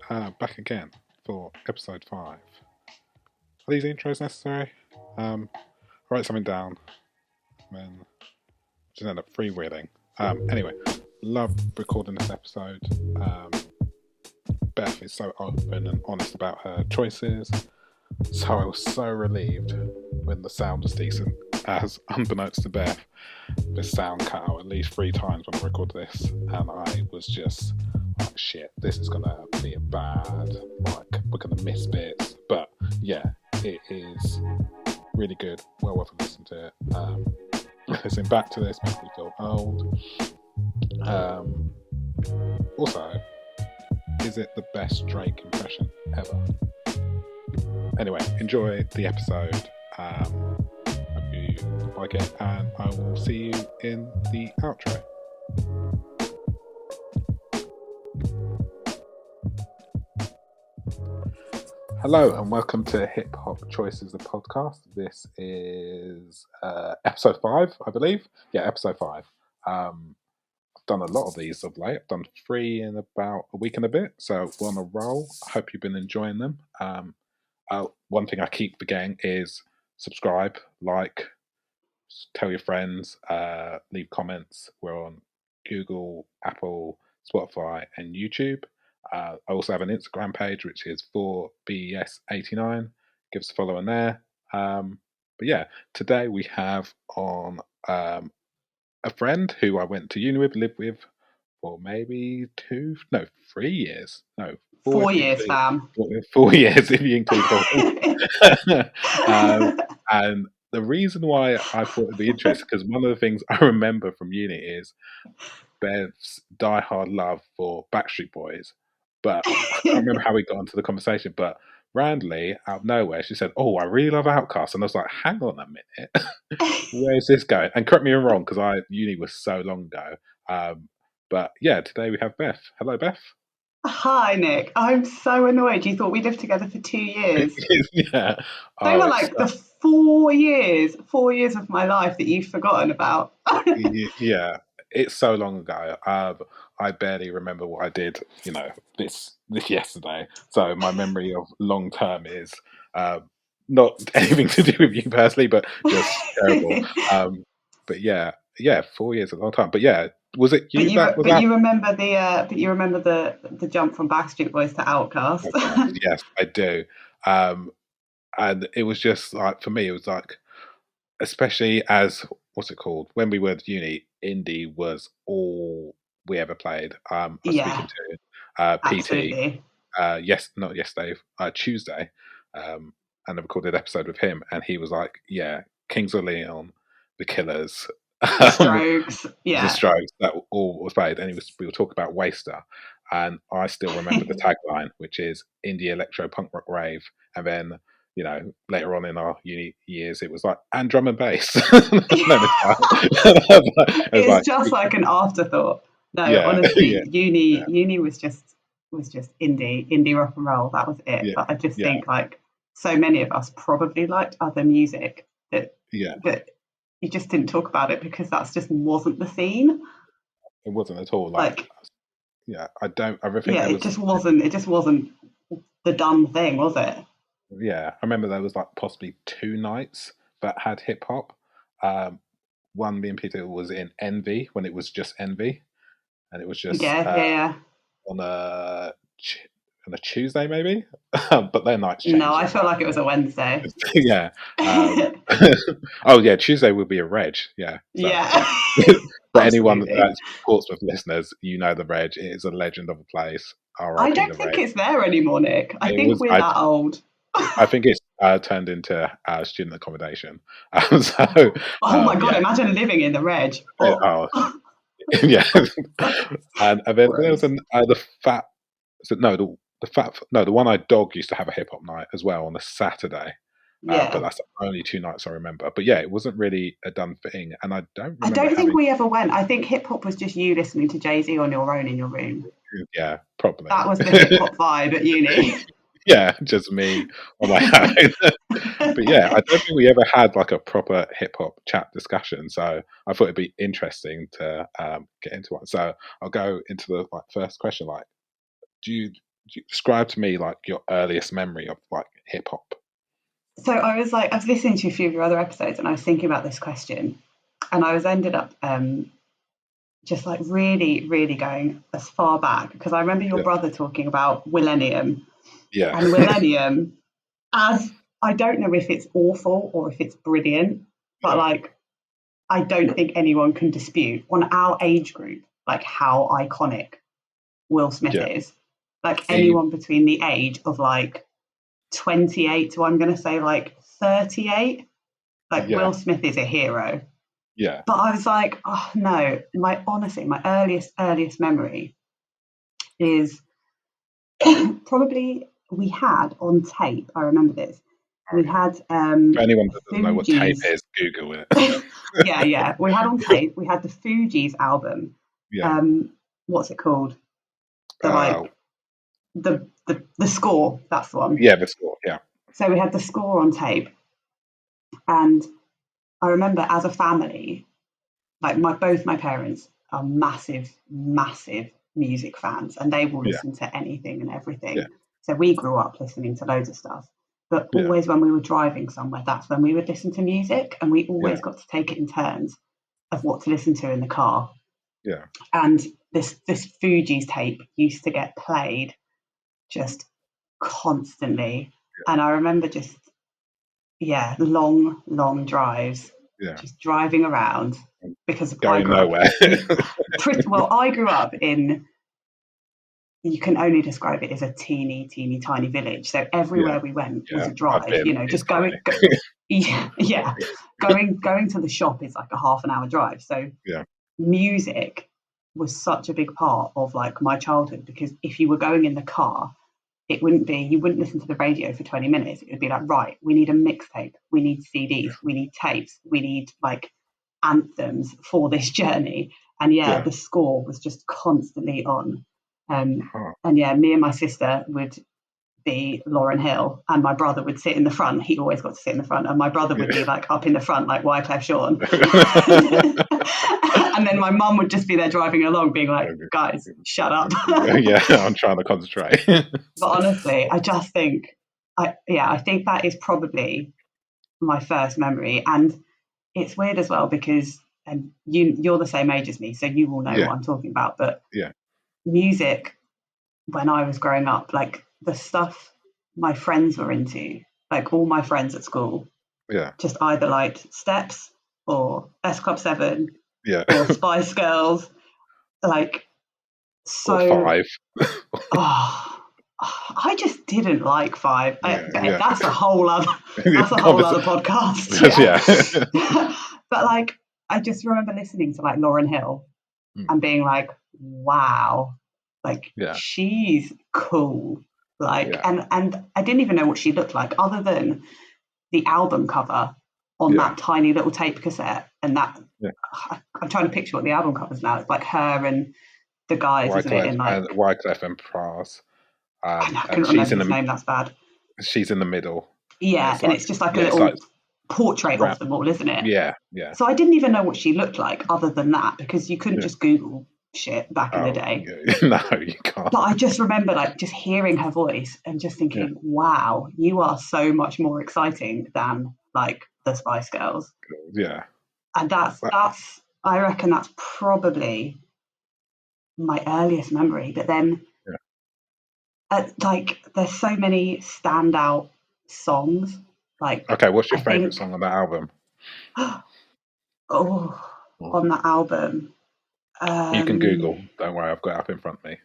back again for episode 5. Are these intros necessary? Write something down, and then just end up freewheeling. Anyway, love recording this episode. Beth is so open and honest about her choices, so I was so relieved when the sound was decent, as unbeknownst to Beth, the sound cut out at least 3 times when I recorded this, and I was just like, shit, this is gonna be bad, like, we're gonna miss bits, but yeah, it is really good, well worth a listen to it. Listening back to this makes me feel old. Also, is it the best Drake impression ever? Anyway, enjoy the episode. Hope you like it, and I will see you in the outro. Hello and welcome to Hip Hop Choices, the podcast. This is episode 5, I believe. Yeah, episode 5. I've done a lot of these of late. I've done 3 in about a week and a bit, so we're on a roll. I hope you've been enjoying them. One thing I keep forgetting is subscribe, like, tell your friends, leave comments. We're on Google, Apple, Spotify, and YouTube. I also have an Instagram page, which is for BES89. Give us a follow on there. But yeah, today we have on a friend who I went to uni with, lived with for maybe 3 years. No, 4 4 if you years, include, fam. 4 years if you include and the reason why I thought it'd be interesting, because one of the things I remember from uni is Bev's diehard love for Backstreet Boys, but I can't remember how we got into the conversation, but randomly, out of nowhere, she said, "Oh, I really love Outkast," and I was like, "Hang on a minute, where is this going?" And correct me if I'm wrong, because uni was so long ago. But yeah, today we have Beth. Hello, Beth. Hi, Nick. I'm so annoyed. You thought we lived together for 2 years. Yeah. They were like the 4 years of my life that you've forgotten about. Yeah, it's so long ago. I barely remember what I did, this yesterday. So my memory of long term is not anything to do with you personally, but just terrible. But yeah, 4 years is a long time. But yeah, was it you that was But out? you remember the jump from Backstreet Boys to Outkast. Yes, I do. And it was just like, for me, it was like, especially as, what's it called, when we were at uni, indie was all we ever played. I was Yeah, speaking to PT, absolutely. not yesterday, Tuesday, and I recorded an episode with him, and he was like, yeah, Kings of Leon, The Killers, The Strokes. The Yeah. Strokes, that all was played, and we were talking about Waster, and I still remember the tagline, which is indie electro punk rock rave, and then later on in our uni years, it was like, and drum and bass. It's just like an afterthought. No, Yeah, honestly, yeah, uni was just indie rock and roll. That was it. yeah, But I just yeah, think like so many of us probably liked other music that yeah. that you just didn't talk about it because that's just wasn't the scene. It wasn't at all like, Like, yeah. I don't. I think yeah, there it was. just wasn't. It just wasn't the done thing, was it? Yeah, I remember there was like possibly 2 nights that had hip hop. One being Peter was in Envy, when it was just Envy, and it was just Yeah, yeah. on a on a Tuesday maybe, but their nights No, changed I as feel well. like it was a Wednesday. Yeah. Oh yeah, Tuesday would be a reg. Yeah. So Yeah, yeah. For anyone absolutely. that's Portsmouth listeners, the reg. It is a legend of a place. I R.I.P. don't the think reg. it's there anymore, Nick. I It think was. we're that old. I think it's turned into student accommodation. So Oh my God, yeah. imagine living in the reg. Oh, Oh yeah. And then there was gross. the fat. So no, the fat. No, the one eyed dog used to have a hip hop night as well on a Saturday. But Yeah. that's the only 2 nights I remember. But yeah, it wasn't really a done thing, and I don't I remember don't think having. we ever went. I think hip hop was just you listening to Jay-Z on your own in your room. Yeah, probably. That was the hip hop vibe at uni. Yeah, just me on my own. But yeah, I don't think we ever had like a proper hip hop chat discussion. So I thought it'd be interesting to get into one. So I'll go into the first question. Like, do you describe to me like your earliest memory of like hip hop. So I was listening to a few of your other episodes, and I was thinking about this question, and I was ended up just like really, really going as far back, because I remember your brother talking about Millennium. Yeah. And Millennium, as I don't know if it's awful or if it's brilliant, but like I don't think anyone can dispute on our age group like how iconic Will Smith is. Like anyone between the age of like 28 to I'm going to say like 38, like Will Smith is a hero. Yeah. But I was like, oh no, my earliest memory is probably we had on tape. I remember this. We had For anyone that doesn't know what tape Fugees. is, Google it. Yeah. We had on tape. We had the Fugees album. Yeah. What's it called? The score. That's the one. Yeah, the score. Yeah. So we had the score on tape, and I remember as a family, like both my parents are massive music fans, and they will listen to anything and everything. Yeah. So we grew up listening to loads of stuff, but always when we were driving somewhere, that's when we would listen to music, and we always got to take it in turns of what to listen to in the car. Yeah. And this Fugees tape used to get played just constantly, and I remember just long drives, just driving around, because going nowhere. Well, I grew up in, you can only describe it as a teeny tiny village, so everywhere we went was a drive, just going going to the shop is like a half an hour drive. So music was such a big part of like my childhood, because if you were going in the car, you wouldn't listen to the radio for 20 minutes. It would be like, right, we need a mixtape, we need CDs, we need tapes, we need like anthems for this journey. And the score was just constantly on. And me and my sister would be Lauryn Hill, and my brother would sit in the front. He always got to sit in the front, and my brother would be like up in the front like Wyclef Jean. And then my mum would just be there driving along being like, guys, shut up. I'm trying to concentrate. But honestly, I just think I think that is probably my first memory. And it's weird as well, because and you're the same age as me, so you will know what I'm talking about. But music, when I was growing up, like the stuff my friends were into, like all my friends at school, just either liked Steps or S Club 7 or Spice Girls, like so. Or Five. I just didn't like Five. That's a whole other podcast. But like, I just remember listening to like Lauryn Hill and being like, wow, like she's cool. Like, and I didn't even know what she looked like other than the album cover on that tiny little tape cassette. And that I'm trying to picture what the album cover is now. It's like her and the guys, isn't it? In like Wyclef and Pras. I couldn't remember his name. That's bad. She's in the middle. Yeah, and it's just like a little portrait of them all, isn't it? Yeah. So I didn't even know what she looked like other than that, because you couldn't just Google shit back in the day. No, you can't. But I just remember like just hearing her voice and just thinking, wow, you are so much more exciting than like the Spice Girls. Yeah. And that's I reckon that's probably my earliest memory. But then like there's so many standout songs. Like, okay, what's your favourite song on that album? On that album. You can Google. Don't worry, I've got it up in front of me.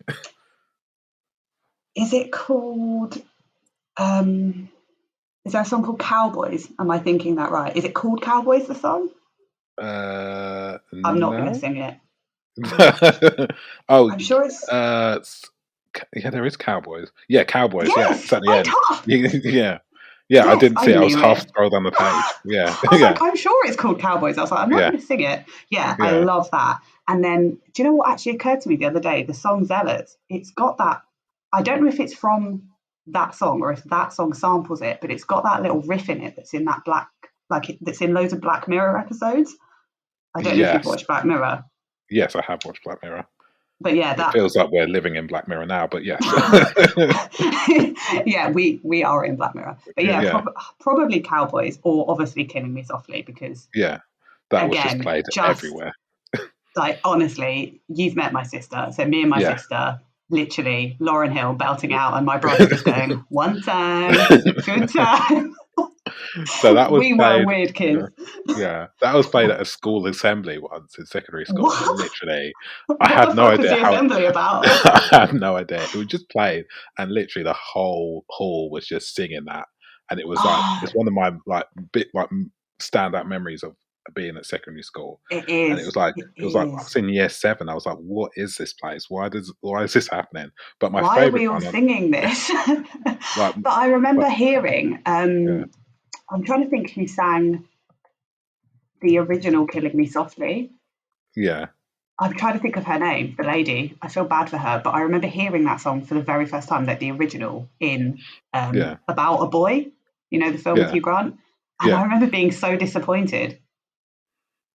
Is it called? Is there a song called Cowboys? Am I thinking that right? Is it called Cowboys, the song? I'm not going to sing it. I'm sure it's. There is Cowboys. Yeah, Cowboys. Yes, it's at the end. Yeah, I didn't see it. I was half scrolled on the page. Yeah. I was like, I'm sure it's called Cowboys. I was like, I'm not going to sing it. Yeah, I love that. And then, do you know what actually occurred to me the other day? The song Zealots. It's got that. I don't know if it's from that song or if that song samples it, but it's got that little riff in it that's in that that's in loads of Black Mirror episodes. I don't know if you've watched Black Mirror. Yes, I have watched Black Mirror. But yeah, it that feels like we're living in Black Mirror now. But yes, yeah, we are in Black Mirror. But yeah, yeah, probably Cowboys, or obviously Killing Me Softly, because yeah, that was just again, played just everywhere. like honestly, you've met my sister. So me and my Yeah. sister, literally Lauryn Hill belting out, and my brother just going, "One time, good time." So that was We were played. weird kids. Yeah, that was played at a school assembly once in secondary school, and What? literally, I What the had no fuck was idea the how. assembly about? I have no idea. It was just played, and literally the whole hall was just singing that, and it was like Oh, it's one of my standout memories of being at secondary school, it and is. It it was like I is. was in year 7. I was like, "What is this place? Why is this happening?" But my Why are favorite we all one, singing this? like, But I remember but hearing, yeah, I'm trying to think who sang the original Killing Me Softly. yeah, I'm trying to think of her name, the lady. I feel bad for her, but I remember hearing that song for the very first time, like the original in yeah, About a Boy, you know, the film with yeah, Hugh Grant. And I yeah. remember being so disappointed.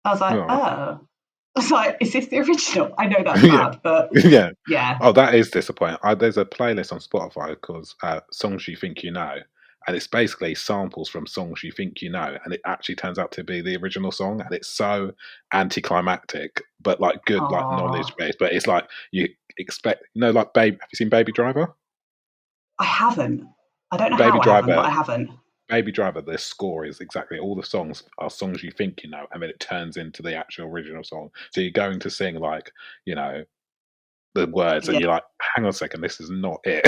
I was like, Oh. oh. I was like, is this the original? I know that's Yeah, bad, but yeah. yeah. Oh, that is disappointing. There's a playlist on Spotify called "Songs You Think You Know," and it's basically samples from songs you think you know, and it actually turns out to be the original song, and it's so anticlimactic, but like good, like knowledge Oh, based. But it's like you expect, like Babe. Have you seen Baby Driver? I haven't. I don't know Baby how I haven't, but Driver. I haven't. Baby Driver. The score is exactly all the songs are songs you think you know, and then it turns into the actual original song. So you're going to sing like you know the words, and Yeah, you're like, "Hang on a second, this is not it."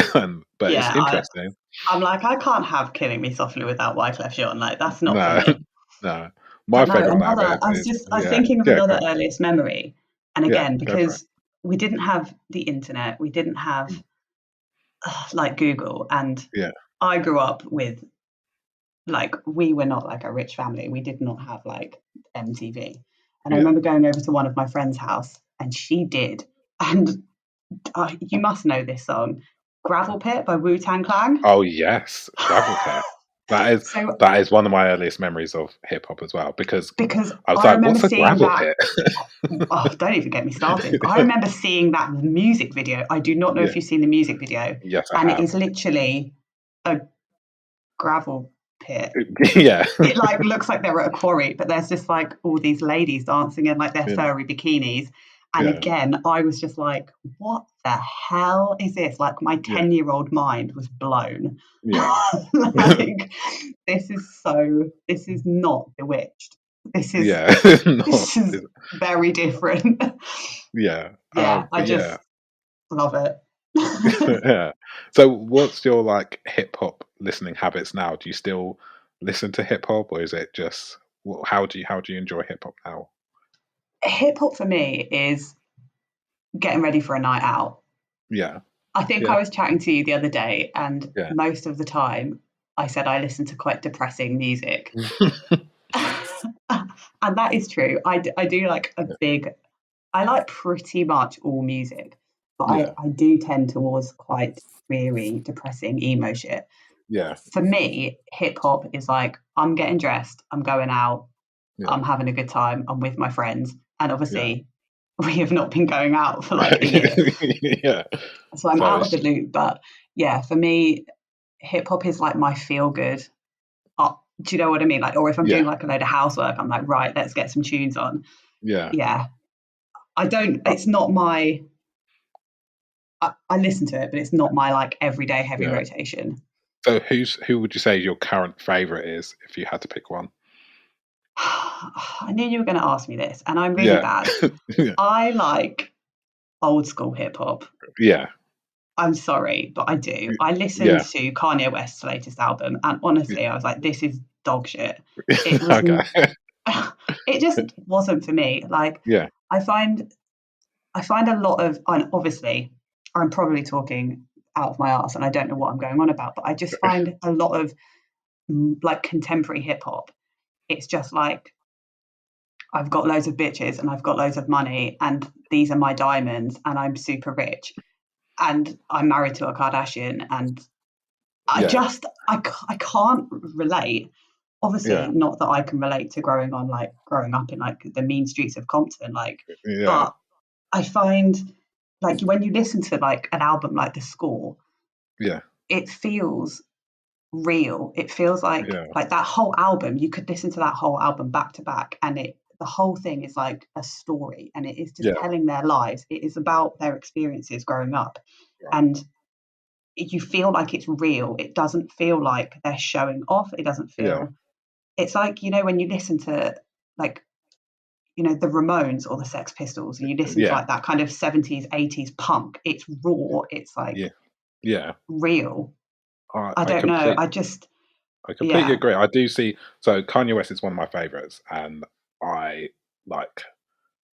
But it's yeah. interesting. I'm like, I can't have Killing Me Softly without Wyclef Jean. Like, that's not for No, me. no. My But no, favorite one out of another, it is I was yeah, thinking of yeah, go another on. earliest memory. And Yeah, again, go for it. because we didn't have the internet, we didn't have Mm, like Google. And yeah, I grew up with, like, we were not like a rich family. We did not have like MTV. And I yeah. remember going over to one of my friend's house and she did. And you must know this song, Gravel Pit by Wu Tang Clan. Oh, yes, Gravel Pit. That is So, that is one of my earliest memories of hip hop as well, because because I was I like, remember "What's a seeing gravel that. pit?" Oh, don't even get me started. I remember seeing that music video. I do not know Yeah. if you've seen the music video, Yes, I and it have. is literally a gravel pit. Yeah. It like looks like they're at a quarry, but there's just like all these ladies dancing in like their Yeah, furry bikinis. And yeah, again, I was just like, what the hell is this? Like my yeah, 10-year-old mind was blown. yeah. Like this is not Bewitched. This is Yeah. Not this is very different. yeah, Yeah, I but yeah. just love it. Yeah. So what's your, like, hip hop listening habits now? Do you still listen to hip hop, or is it just how do you enjoy hip hop now? Hip hop for me is getting ready for a night out. Yeah. I think Yeah. I was chatting to you the other day, and Yeah. most of the time I said I listen to quite depressing music. And that is true. I do like I like pretty much all music, but Yeah. I do tend towards quite dreary, depressing emo shit. Yeah. For me, hip hop is like, I'm getting dressed, I'm going out, Yeah. I'm having a good time, I'm with my friends. And Yeah. obviously, we have not been going out for like a year. Yeah. So I'm So out of it's the loop. But yeah, for me, hip hop is like my feel good. Do you know what I mean? Like, or if I'm doing yeah. like a load of housework, I'm like, right, let's get some tunes on. Yeah. Yeah. I don't, Uh, it's not my, I listen to it, but it's not my like everyday heavy yeah. rotation. So who would you say your current favorite is if you had to pick one? I knew you were going to ask me this, and I'm really Yeah. bad. Yeah. I like old school hip hop. Yeah. I'm sorry, but I do. I listened Yeah. to Kanye West's latest album, and honestly, I was like, this is dog shit. It was, Okay. it just wasn't for me. Like, Yeah. I find, I find a lot of, and obviously, I'm probably talking out of my ass, and I don't know what I'm going on about, but I just find a lot of like contemporary hip hop. It's just like, I've got loads of bitches and I've got loads of money, and these are my diamonds, and I'm super rich, and I'm married to a Kardashian, and Yeah. I can't relate. Obviously, Yeah. not that I can relate to growing up in like the mean streets of Compton, like, Yeah. but I find like when you listen to like an album like The Score, yeah, it feels real. It feels like yeah, that whole album, you could listen to that whole album back to back, and the whole thing is like a story, and it is just yeah, telling their lives. It is about their experiences growing up, yeah, and you feel like it's real. It doesn't feel like they're showing off. It doesn't yeah, feel. It's like, when you listen to like, the Ramones or the Sex Pistols, and you listen to yeah, like that kind of 70s, 80s punk. It's raw. It's yeah, like yeah. real. I, I I don't know. complete, I completely Yeah. agree. I do see. So Kanye West is one of my favorites, and I like.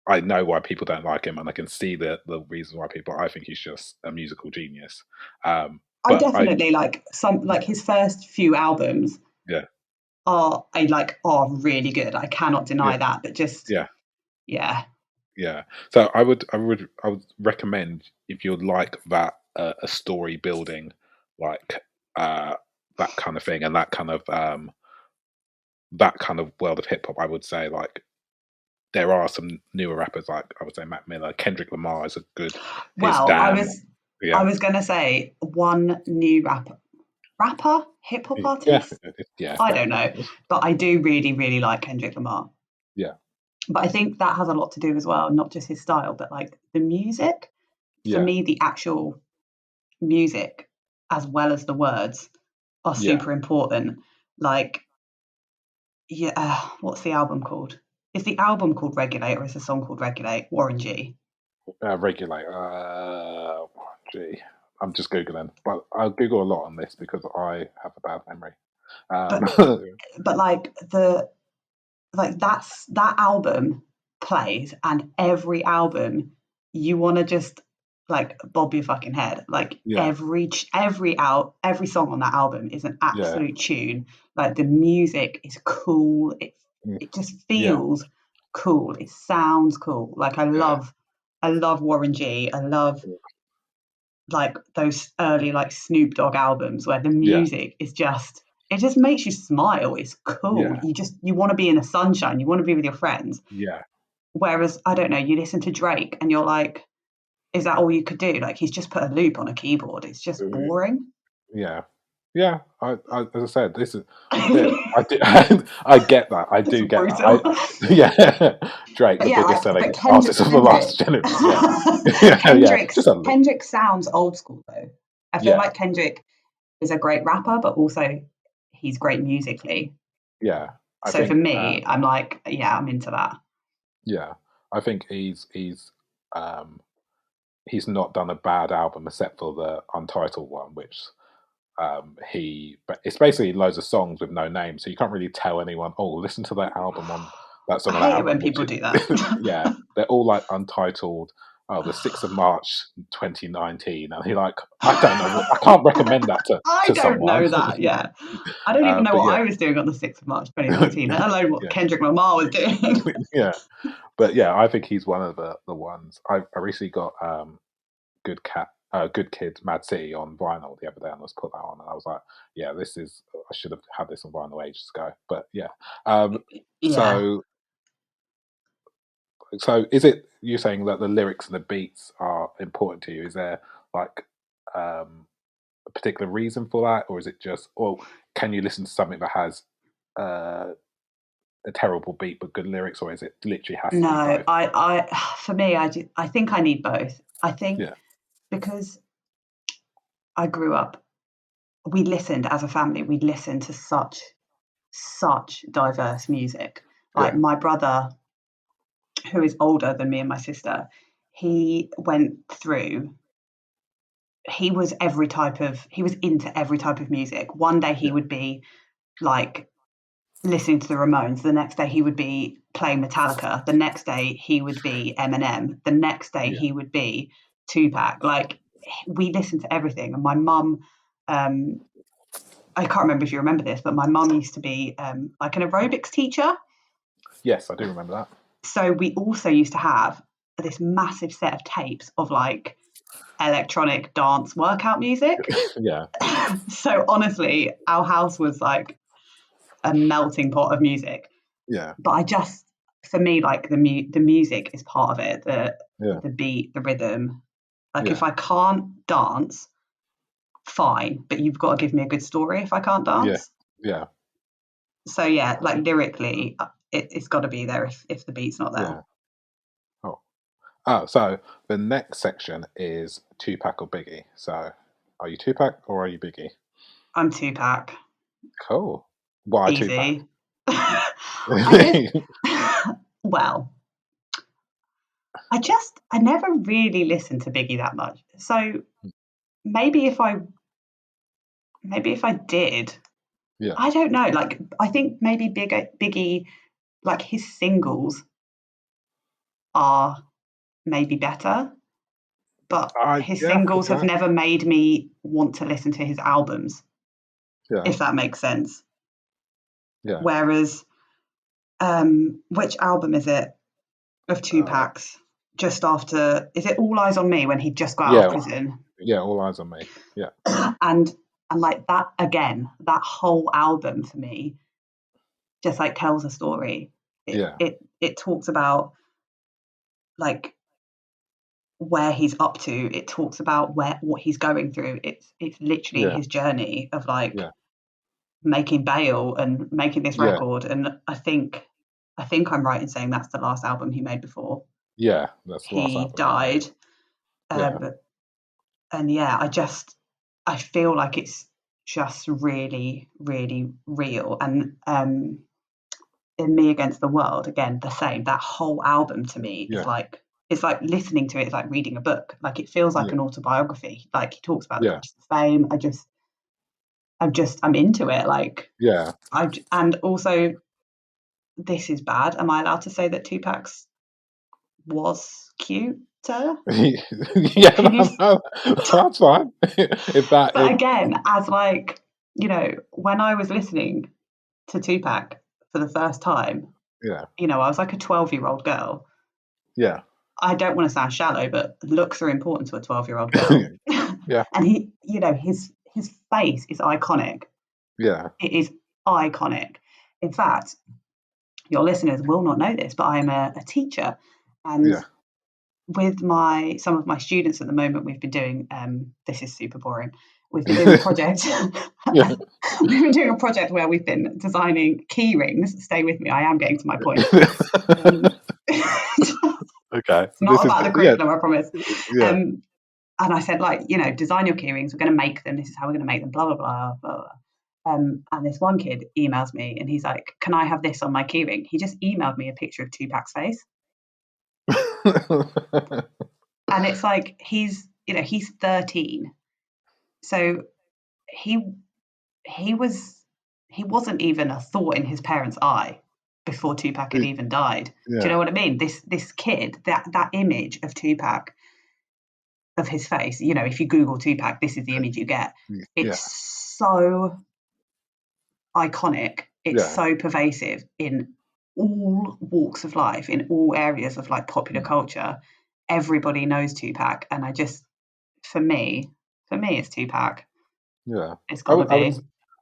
I know why people don't like him, and I can see the reasons why people. I think he's just a musical genius. I But definitely like yeah, his first few albums yeah, are really good. I cannot yeah, deny that, but just, yeah, yeah. yeah. So I would recommend if you'd like that a story building, like uh, that kind of thing, and that kind of world of hip hop. I would say like there are some newer rappers like I would say Mac Miller, Kendrick Lamar is a good. His Well, Damn, I yeah, was gonna say one new rapper, hip hop yeah, artist. yeah, I don't know, definitely, but I do really, really like Kendrick Lamar. yeah, But I think that has a lot to do as well, not just his style, but like the music. For yeah, me, the actual music as well as the words are yeah. super important. Like, yeah, what's the album called? Is the album called Regulate, or is the song called Regulate? Warren G. Regulate. Gee, I'm just googling, but I'll Google a lot on this because I have a bad memory. But like that album plays, and every album you want to just like bob your fucking head. Like yeah, every song on that album is an yeah, absolute tune. Like the music is cool. mm, It just yeah, feels cool. It sounds cool. Like yeah, I love Warren G. I love like those early like Snoop Dogg albums where the yeah, music is just, it just makes you smile. It's cool. yeah, You want to be in the sunshine. You want to be with your friends. yeah, Whereas I don't know, you listen to Drake and you're like, is that all you could do? Like he's just put a loop on a keyboard. It's just boring. yeah, yeah. As I said, this is that I do. I get that. I It's do get that. brutal. Yeah, Drake, But the yeah, biggest selling but artist of the last generation. Yeah, yeah, yeah. Just a look. Kendrick sounds old school though. I feel Yeah, like Kendrick is a great rapper, but also he's great musically. yeah. I So for think. me, I'm like, yeah, I'm into that. Yeah, I think um, he's not done a bad album except for the Untitled one, which but it's basically loads of songs with no name, so you can't really tell anyone. Oh, listen to that album on that I song on that hate it when album, which people do that. yeah, they're all like Untitled. Oh, the 6th of March, 2019, and he like I don't know, I can't recommend that I to don't someone. know that. Yeah, I don't even know But what yeah, I was doing on the 6th of March 2019, let alone what yeah, Kendrick Lamar was doing. yeah. But yeah, I think he's one of the ones. I recently got Good Kid, Mad City on vinyl the other day, and I was put that on, and I was like, yeah, this is. I should have had this on vinyl ages ago. But yeah, Yeah. so is it you saying that the lyrics and the beats are important to you? Is there like a particular reason for that, or is it just, or can you listen to something that has uh, a terrible beat but good lyrics, or is it literally has to No, be both? for me, I think I need both. I think Yeah, because I grew up, we listened as a family, we listened to such diverse music. Like yeah, my brother, who is older than me and my sister, he went through, he was into every type of music. One day he yeah, would be like listening to the Ramones. The next day he would be playing Metallica. The next day he would be Eminem. The next day yeah, he would be Tupac. Like we listened to everything. And my mum, um, I can't remember if you remember this, but my mum used to be like an aerobics teacher. yes, I do remember that. So we also used to have this massive set of tapes of like electronic dance workout music. Yeah, So honestly, our house was like a melting pot of music. yeah, But for me, like the music is part of it. yeah, The beat, the rhythm. Like if I can't dance, fine, but you've got to give me a good story if I can't dance. Yeah. So yeah, like lyrically, it's got to be there if the beat's not there. Yeah. Oh, so the next section is Tupac or Biggie. So, are you Tupac or are you Biggie? I'm Tupac. Cool. Why Easy. Tupac? Well, I never really listened to Biggie that much. So maybe if I did, I don't know. Like I think maybe Biggie, like his singles are maybe better, but his singles have never made me want to listen to his albums. If that makes sense. Yeah. Whereas, which album is it of Tupac's? Just after, is it All Eyes on Me when he just got out of prison? Yeah, All Eyes on Me. Yeah. and like that again, that whole album for me just like tells a story. It talks about like where he's up to. It talks about what he's going through. It's literally his journey of like making bail and making this record. And I think I'm right in saying that's the last album he made before. Yeah, that's the last album. He died. And I feel like it's just really, really real. And In Me Against the World, again, the same. That whole album to me is like, it's like listening to it is like reading a book. Like it feels like an autobiography. Like he talks about the price of fame. I'm into it. Like and also, this is bad. Am I allowed to say that Tupac's was cuter? Yeah, no, that's fine. But again, as like, you know, when I was listening to Tupac for the first time, you know, I was like a 12-year-old girl. Yeah. I don't want to sound shallow, but looks are important to a 12-year-old girl. And he, you know, his face is iconic. Yeah. It is iconic. In fact, your listeners will not know this, but I'm a teacher. And with some of my students at the moment, we've been doing, this is super boring. We've been doing a project. We've been doing a project where we've been designing key rings. Stay with me. I am getting to my point. Okay. Not about the curriculum, I promise. And I said, like, you know, design your key rings. We're going to make them. This is how we're going to make them, blah, blah, blah, blah, blah. And this one kid emails me and he's like, can I have this on my key ring? He just emailed me a picture of Tupac's face. And it's like, he's 13. So he wasn't even a thought in his parents' eye before Tupac had even died. Do you know what I mean? This kid, that image of Tupac, of his face, you know, if you Google Tupac, this is the image you get. It's so iconic. It's so pervasive in all walks of life, in all areas of like popular culture. Everybody knows Tupac, and for me, it's Tupac. Yeah, it's gotta be.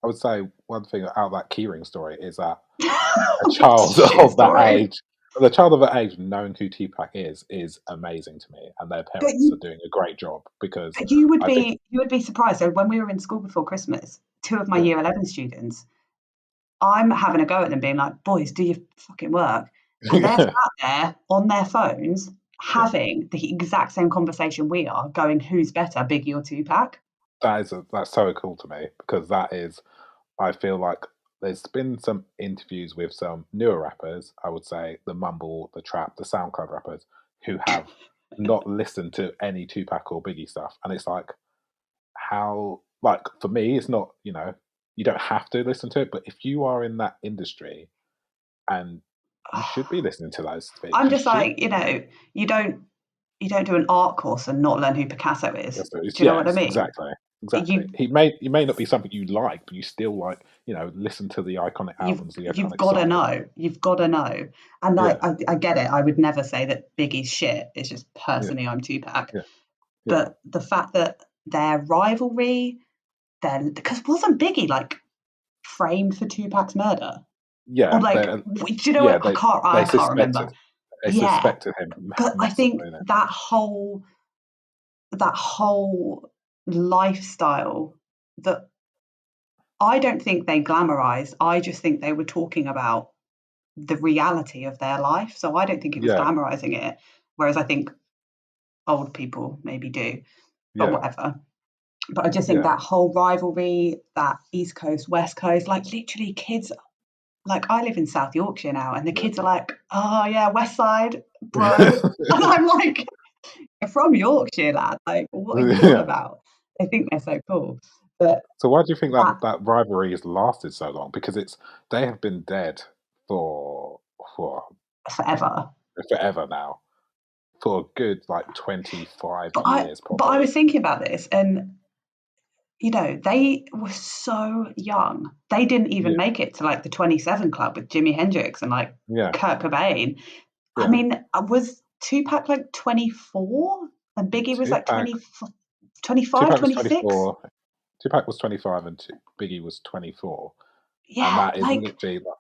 I would say one thing out of that keyring story is that a child of that age knowing who Tupac is amazing to me, and their parents are doing a great job because you would be surprised. So when we were in school before Christmas, 2 of my year 11 students, I'm having a go at them, being like, "Boys, do your fucking work," and they're sat there on their phones having the exact same conversation we are, going, "Who's better, Biggie or Tupac?" That's so cool to me because I feel like there's been some interviews with some newer rappers, I would say the mumble, the trap, the SoundCloud rappers, who have not listened to any Tupac or Biggie stuff. And it's like, how, like, for me, it's not, you know, you don't have to listen to it, but if you are in that industry, and you should be listening to those things. I'm just like, you know, you don't do an art course and not learn who Picasso is. Do you know what I mean? Exactly. He may not be something you like, but you still like, you know, listen to the iconic albums, you've got to know. You've got to know. And like, I get it. I would never say that Biggie's shit. It's just personally, I'm Tupac. But the fact that their rivalry, because wasn't Biggie like framed for Tupac's murder? Yeah. Or like, do you know what? I can't remember. They suspected him. But I think that that whole lifestyle that I don't think they glamorized. I just think they were talking about the reality of their life. So I don't think it was glamorizing it. Whereas I think old people maybe do, but whatever. But I just think that whole rivalry, that East Coast, West Coast, like literally kids, like I live in South Yorkshire now, and the kids are like, oh yeah, West Side, bro. And I'm like, you're from Yorkshire, lad. Like, what are you on about? They think they're so cool. But so why do you think that rivalry has lasted so long? Because they have been dead for forever now. For a good, like, 25 years, probably. But I was thinking about this, and, you know, they were so young. They didn't even make it to, like, the 27 Club with Jimi Hendrix and, like, Kurt Cobain. I mean, was Tupac, like, 24? And Biggie was, like, 25, Tupac was 26? 24. Tupac was 25 and Biggie was 24. Yeah, and that is like, literally like,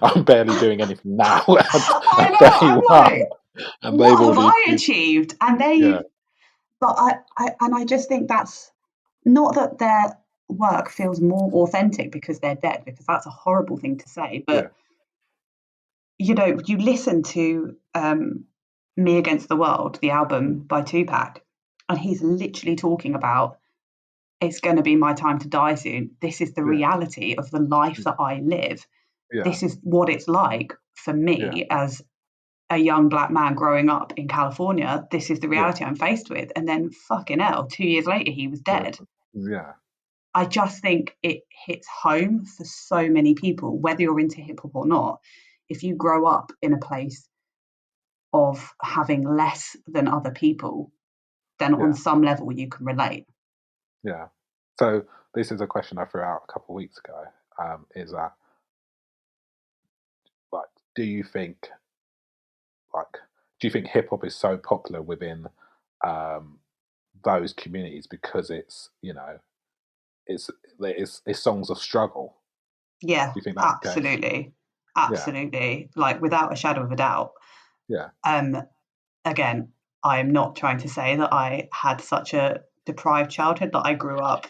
I'm barely doing anything now. I know, I'm like, what have I achieved? And but I just think that's not that their work feels more authentic because they're dead, because that's a horrible thing to say. But you know, you listen to Me Against the World, the album by Tupac, and he's literally talking about, it's going to be my time to die soon. This is the reality of the life that I live. This is what it's like for me as a young black man growing up in California. This is the reality I'm faced with. And then fucking hell, 2 years later, he was dead. I just think it hits home for so many people, whether you're into hip hop or not. If you grow up in a place of having less than other people, then on some level you can relate. Yeah. So this is a question I threw out a couple of weeks ago. Is that, like, do you think hip hop is so popular within those communities because it's, you know, it's songs of struggle? Yeah, do you think that's absolutely, absolutely, like without a shadow of a doubt. Again, I'm not trying to say that I had such a deprived childhood that I grew up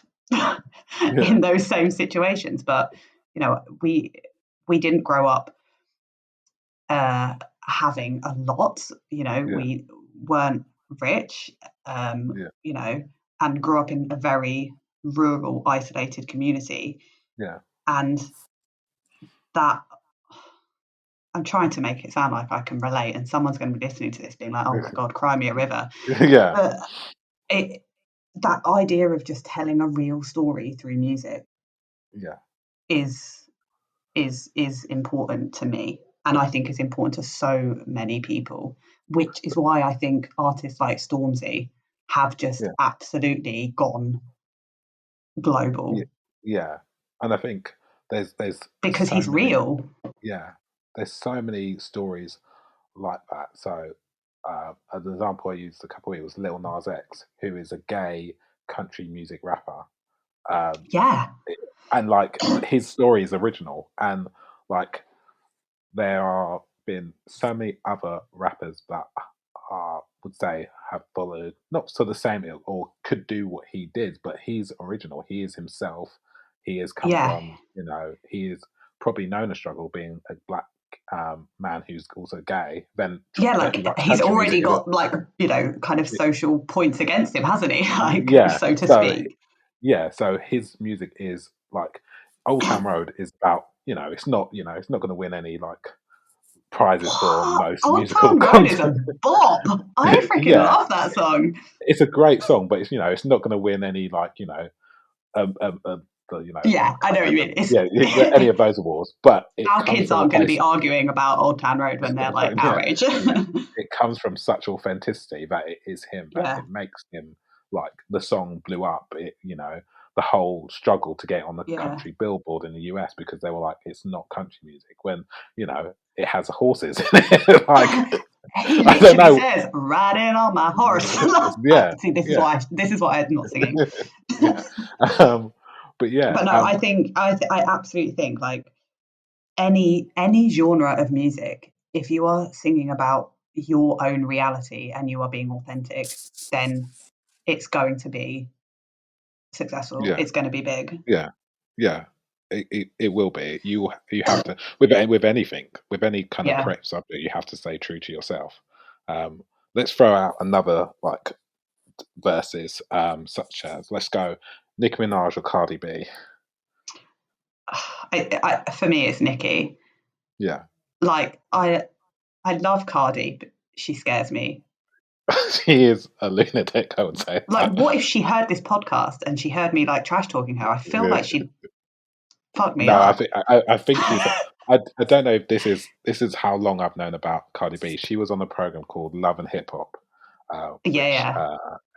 in those same situations, but you know, we didn't grow up having a lot. You know, we weren't rich, you know, and grew up in a very rural, isolated community. And that, I'm trying to make it sound like I can relate, and someone's going to be listening to this being like, oh my God, cry me a river. But that idea of just telling a real story through music is important to me. And I think it's important to so many people, which is why I think artists like Stormzy have just absolutely gone global. And I think there's because he's real. There's so many stories like that. So as an example I used a couple of weeks was Lil Nas X, who is a gay country music rapper. And like his story is original, and like there are been so many other rappers that would say have followed not to the same ilk or could do what he did, but he's original. He is himself. He has come from, you know, he is probably known a struggle being a black man who's also gay. Then like he's already got like, you know, kind of social points against him, hasn't he? Like, so to speak. So his music is like Old Town Road is about, you know, it's not going to win any like prizes for most musical content. Is a bop. I freaking love that song. It's a great song, but it's, you know, it's not going to win any like, you know, you know. I know what you mean. Any of those awards, but our kids aren't going to be arguing about Old Town Road when they're like our age. It comes from such authenticity that it is him. That it makes him, like, the song blew up. It, you know, the whole struggle to get on the country billboard in the US because they were like, it's not country music when, you know, it has horses in it. Like, he literally says, "Riding on my horse." See, this is why I'm not singing. But no, I think I absolutely think like any genre of music, if you are singing about your own reality and you are being authentic, then it's going to be successful. Yeah. It's going to be big. Yeah. Yeah. It will be. You have to with anything, with any kind of creative subject, you have to stay true to yourself. Let's throw out another like verses, such as let's go Nicki Minaj or Cardi B. For me, it's Nicki. Yeah. Like I love Cardi, but she scares me. She is a lunatic, I would say. Like, what if she heard this podcast and she heard me like trash talking her? I feel like she'd fuck me up. I think she's. I don't know if this is how long I've known about Cardi B. She was on a program called Love and Hip Hop,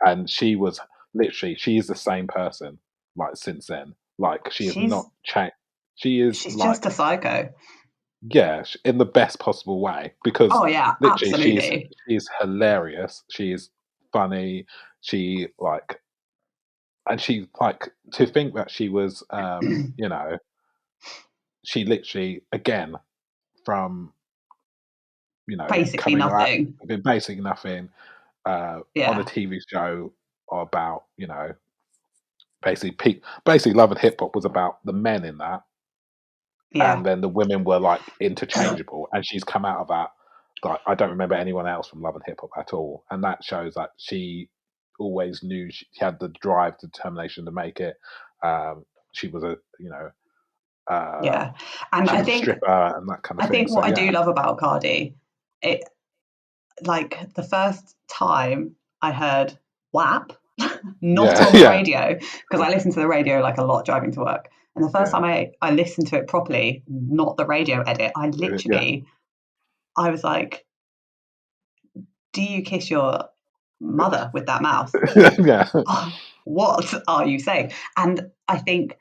and she was literally she's the same person like since then. Like she has not changed. She's like, just a psycho. Yeah, in the best possible way, because literally absolutely. she's hilarious. She is funny. She like, and she like to think that she was, you know, she literally again from basically coming out, nothing. been basically nothing, on a TV show about basically Love and Hip Hop was about the men in that. And then the women were like interchangeable, and she's come out of that. Like I don't remember anyone else from Love and Hip Hop at all, and that shows that she always knew she had the drive, determination to make it. She was and she I was think a stripper and that kind of I thing. think what I do love about Cardi, it like the first time I heard WAP, not on the radio, because I listen to the radio like a lot driving to work. And the first time I listened to it properly, not the radio edit, I literally, I was like, do you kiss your mother with that mouth? Oh, what are you saying? And I think,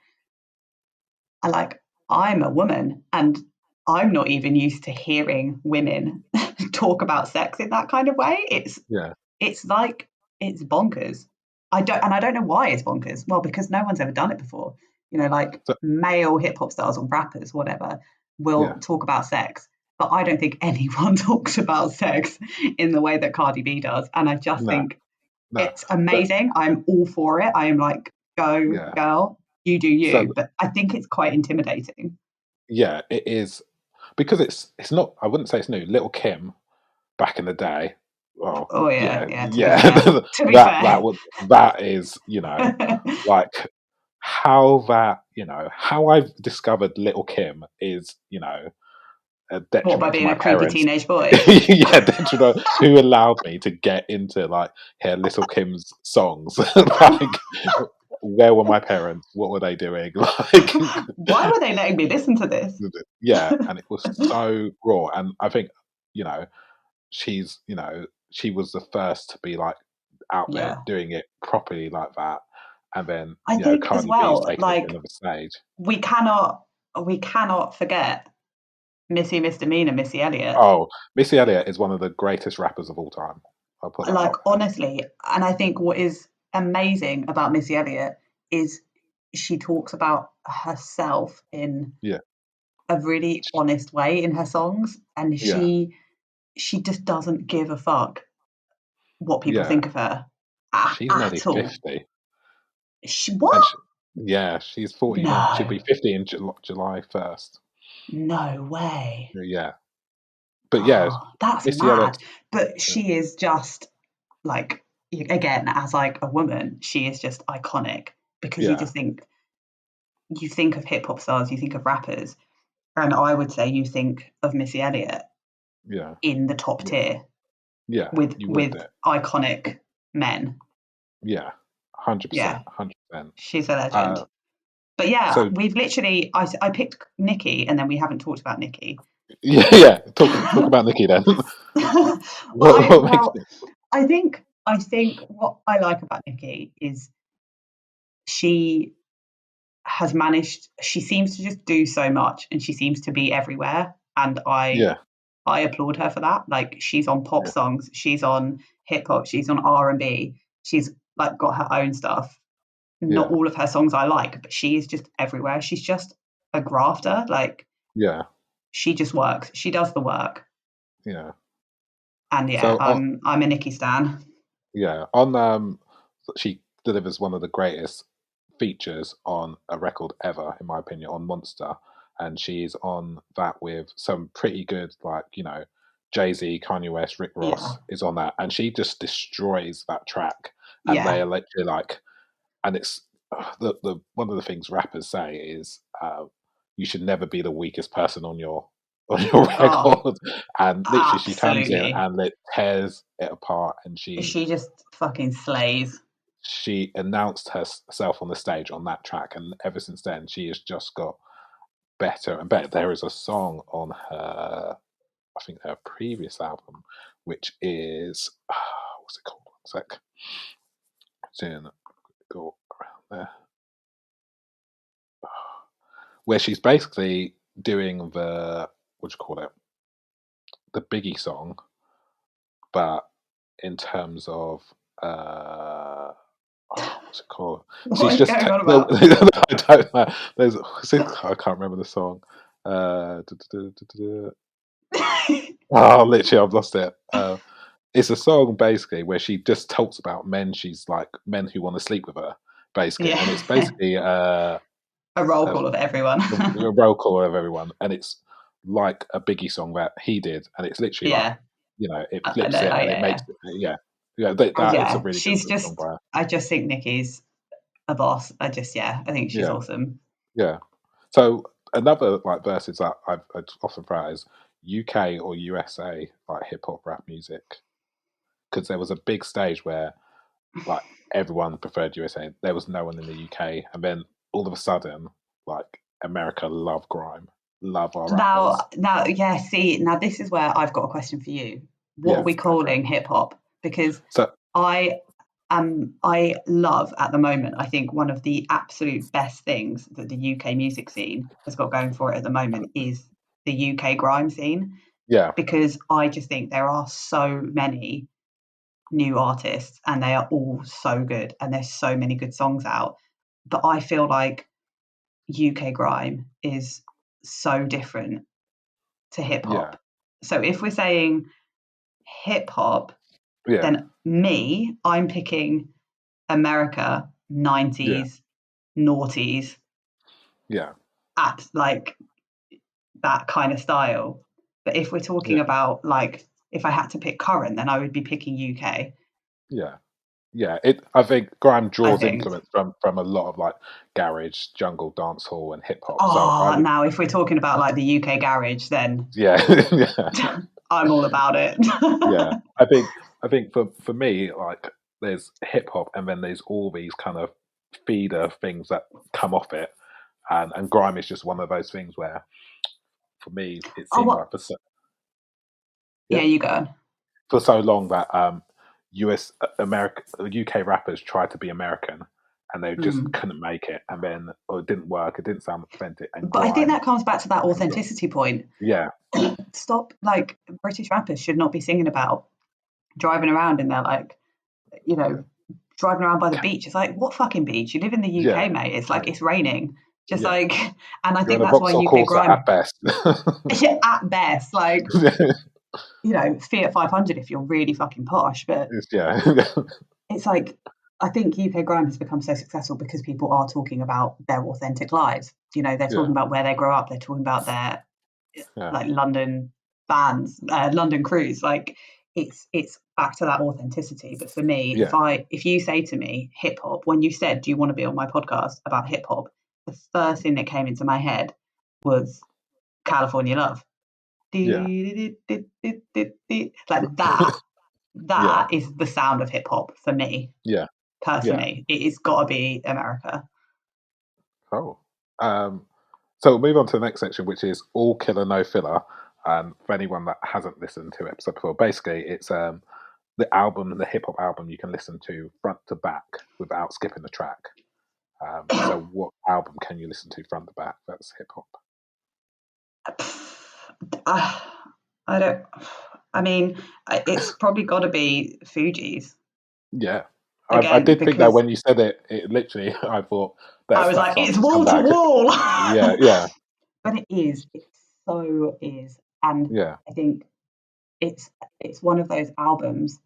I'm a woman and I'm not even used to hearing women talk about sex in that kind of way. It's like, it's bonkers. I don't know why it's bonkers. Well, because no one's ever done it before. Male hip hop stars or rappers, whatever, will talk about sex. But I don't think anyone talks about sex in the way that Cardi B does. And I just think it's amazing. I'm all for it. I am like, go girl, you do you. But I think it's quite intimidating. Yeah, it is. Because it's not, I wouldn't say it's new. Little Kim back in the day. Well, to be fair. that is, like how I've discovered Little Kim is, a detriment by being to my a creepy parents. teenage boy? Detriment who allowed me to get into like hear Little Kim's songs. Like, where were my parents? What were they doing? Like, why were they letting me listen to this? Yeah, and it was so raw. And I think, she was the first to be like out there doing it properly like that. And then I think Cardi as well, B's taking it to another stage. We cannot forget Missy Misdemeanor, Missy Elliott. Oh, Missy Elliott is one of the greatest rappers of all time. I'll put that out. Honestly, and I think what is amazing about Missy Elliott is she talks about herself in a really honest way in her songs, and she just doesn't give a fuck what people think of her she's nearly 50. What? She's 41. No. She'll be 50 in July 1st. No way. Yeah. But that's Missy mad. Elliott, but she is just like, again, as like a woman, she is just iconic, because you just think of hip hop stars, you think of rappers, and I would say you think of Missy Elliott in the top tier. With iconic men. 100%. 100%. She's a legend. But we've literally, I picked Nicki, and then we haven't talked about Nicki. Talk about Nicki then. I think what I like about Nicki is she has managed, she seems to just do so much, and she seems to be everywhere, and I applaud her for that. Like, she's on pop songs, she's on hip hop, she's on R&B, she's like got her own stuff. Not all of her songs I like, but she is just everywhere. She's just a grafter. Like, she just works. She does the work. Yeah. And yeah, so I'm a Nicki stan. Yeah, on she delivers one of the greatest features on a record ever, in my opinion, on Monster, and she's on that with some pretty good, like, you know, Jay-Z, Kanye West, Rick Ross is on that, and she just destroys that track, and they are literally like, and it's the one of the things rappers say is you should never be the weakest person on your record, and literally she comes in and it tears it apart, and she just fucking slays. She announced herself on the stage on that track, and ever since then she has just got better and better. There is a song on her, I think her previous album, which is what's it called? One sec. Go around there, where she's basically doing the, what do you call it, the Biggie song, but in terms of what's it called? She's just going on about? I don't know. I can't remember the song. Literally, I've lost it. It's a song basically where she just talks about men. She's like men who want to sleep with her, basically, and it's basically a roll call of everyone. A roll call of everyone, and it's like a Biggie song that he did, and it's literally like, you know, it flips it and it makes it, it's a really she's good just song by her. I just think Nicki's a boss. I think she's awesome. Yeah. So another like verses that I'd often throw out is UK or USA like hip hop rap music, because there was a big stage where like everyone preferred USA. There was no one in the UK, and then all of a sudden, like America love grime, love our rappers. Now this is where I've got a question for you. What are we calling hip hop? Because I love at the moment, I think one of the absolute best things that the UK music scene has got going for it at the moment is the UK grime scene. Yeah. Because I just think there are so many new artists and they are all so good and there's so many good songs out. But I feel like UK grime is so different to hip hop. So if we're saying hip hop, then I'm picking America 90s, noughties. Yeah. Like that kind of style. But if we're talking about like, if I had to pick current, then I would be picking UK. Yeah. Yeah, I think grime draws influence from a lot of like garage, jungle, dancehall, and hip hop. Now if we're talking about like the UK garage, then I'm all about it. Yeah, I think for me, like there's hip hop, and then there's all these kind of feeder things that come off it, and grime is just one of those things where, for me, it seemed like you go. For so long that UK rappers tried to be American, and they just couldn't make it, and then it didn't work. It didn't sound authentic. But I think that comes back to that authenticity point. Yeah. Stop. Like British rappers should not be singing about driving around in their like, you know, driving around by the beach. It's like, what fucking beach? You live in the UK, mate. It's like it's raining. Just like, and I think that's why UK grime at best. At best, like. You know, Fiat 500 if you're really fucking posh, but it's like, I think UK grime has become so successful because people are talking about their authentic lives. You know, they're talking about where they grow up. They're talking about their like London bands, London crews. Like it's back to that authenticity. But for me, if you say to me hip hop, when you said, do you want to be on my podcast about hip hop? The first thing that came into my head was California Love. Like that is the sound of hip hop for me. Personally, it has got to be America. So we'll move on to the next section, which is all killer, no filler. And for anyone that hasn't listened to episode before, basically it's the album, the hip hop album, you can listen to front to back without skipping the track. So what album can you listen to front to back that's hip hop? I mean, it's probably got to be Fugees. Yeah. I did think that when you said it literally, I thought I was like, it's wall to wall. Yeah. But it so is. And I think it's one of those albums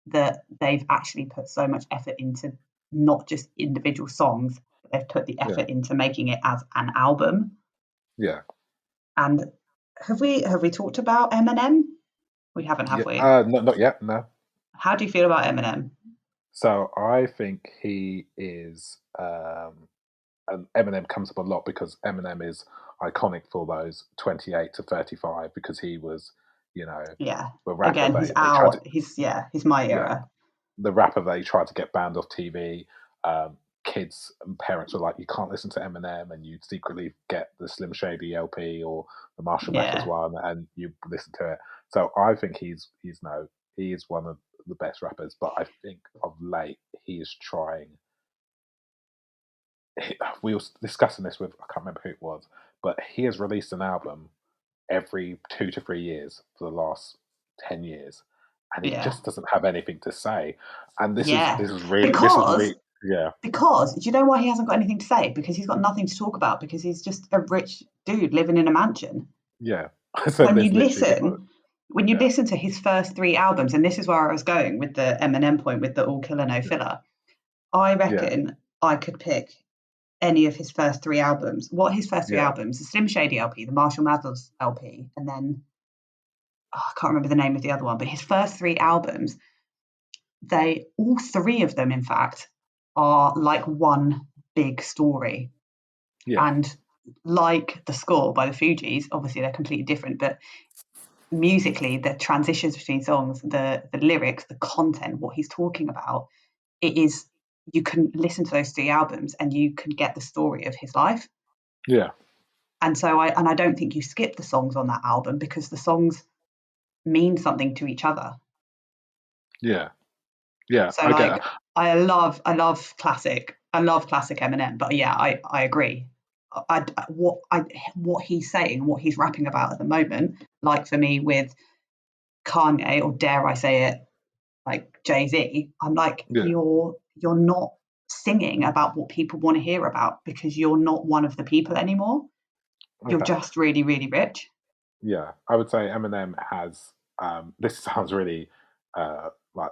that they've actually put so much effort into, not just individual songs, but they've put the effort into making it as an album. Yeah. And have we talked about Eminem? We haven't, have we? Not yet, no. How do you feel about Eminem? So I think he is, and Eminem comes up a lot because Eminem is iconic for those 28 to 35 because he was, Yeah. the rapper Again, he's they tried to, out. He's my era. the rapper they tried to get banned off TV. Kids and parents were like, you can't listen to Eminem, and you'd secretly get the Slim Shady LP or the Marshall Mathers one, and you listen to it. So I think he is one of the best rappers, but I think of late he is trying. We were discussing this with, I can't remember who it was, but he has released an album every 2 to 3 years for the last 10 years, and he just doesn't have anything to say. And this is really because do you know why he hasn't got anything to say? Because he's got nothing to talk about, because he's just a rich dude living in a mansion. Yeah. So when you listen to his first 3 albums, and this is where I was going with the Eminem point, with the all killer no filler, I reckon I could pick any of his first 3 albums. What his first 3 albums? The Slim Shady LP, the Marshall Mathers LP, and then I can't remember the name of the other one. But his first 3 albums, all 3 of them, in fact, are like one big story. And like The Score by the Fugees, obviously they're completely different, but musically, the transitions between songs, the lyrics, the content, what he's talking about, you can listen to those 3 albums and you can get the story of his life. Yeah. And so I don't think you skip the songs on that album, because the songs mean something to each other. Yeah. Yeah. So I love classic Eminem, but I agree. What he's saying, what he's rapping about at the moment, like for me with Kanye, or dare I say it, like Jay-Z, I'm like, you're not singing about what people want to hear about, because you're not one of the people anymore. You're just really, really rich. Yeah, I would say Eminem has. This sounds really like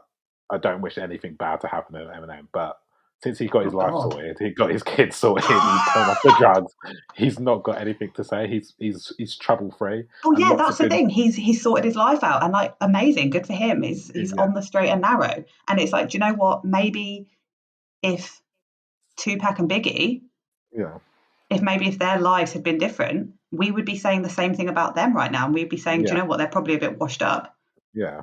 I don't wish anything bad to happen to Eminem, but since he got his life sorted, he got his kids sorted, he's turned off the drugs. He's not got anything to say. He's trouble free. Oh yeah, that's the thing. He's sorted his life out, and like, amazing, good for him. He's on the straight and narrow. And it's like, do you know what? Maybe if Tupac and Biggie, if their lives had been different, we would be saying the same thing about them right now, and we'd be saying, do you know what? They're probably a bit washed up. Yeah,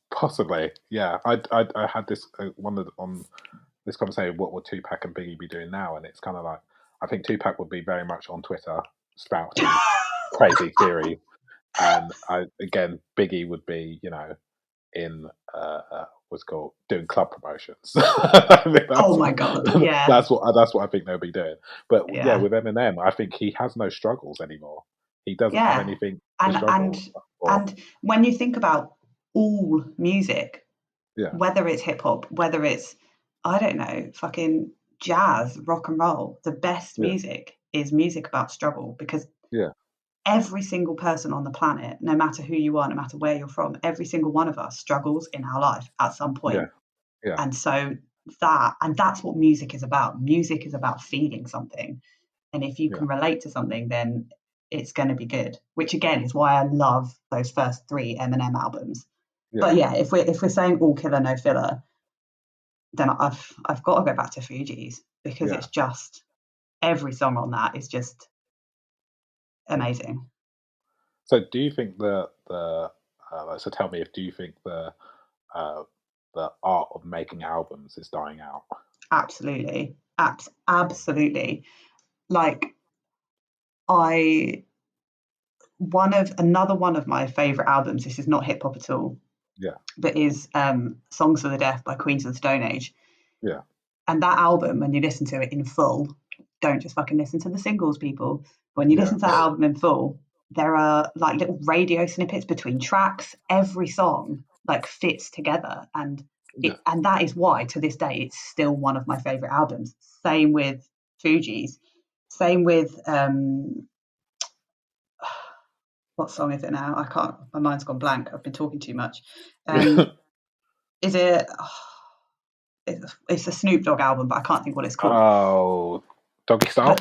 possibly. Yeah, I had this on this conversation. What would Tupac and Biggie be doing now? And it's kind of like, I think Tupac would be very much on Twitter spouting crazy theory, and Biggie would be, in what's called doing club promotions. Oh my god! Yeah, that's what I think they'll be doing. But with Eminem, I think he has no struggles anymore. He doesn't have anything to struggle. And when you think about all music, whether it's hip hop, whether it's, I don't know, fucking jazz, rock and roll, the best music is music about struggle, because every single person on the planet, no matter who you are, no matter where you're from, every single one of us struggles in our life at some point. And so that's what music is about. Music is about feeling something. And if you can relate to something, then it's going to be good, which again is why I love those first 3 Eminem albums. But if we're saying all killer no filler, then I've got to go back to Fugees, because it's just, every song on that is just amazing. So do you think so tell me, do you think the art of making albums is dying out? Absolutely. Absolutely. Like, another one of my favorite albums, this is not hip hop at all, but is Songs for the Deaf by Queens of the Stone Age. And that album, when you listen to it in full, don't just fucking listen to the singles, people. When you listen to that album in full, there are like little radio snippets between tracks. Every song like fits together, and and that is why to this day it's still one of my favorite albums. Same with Fugees, same with What song is it now? I can't. My mind's gone blank. I've been talking too much. Is it? It's a Snoop Dogg album, but I can't think what it's called. Oh, Doggy Style.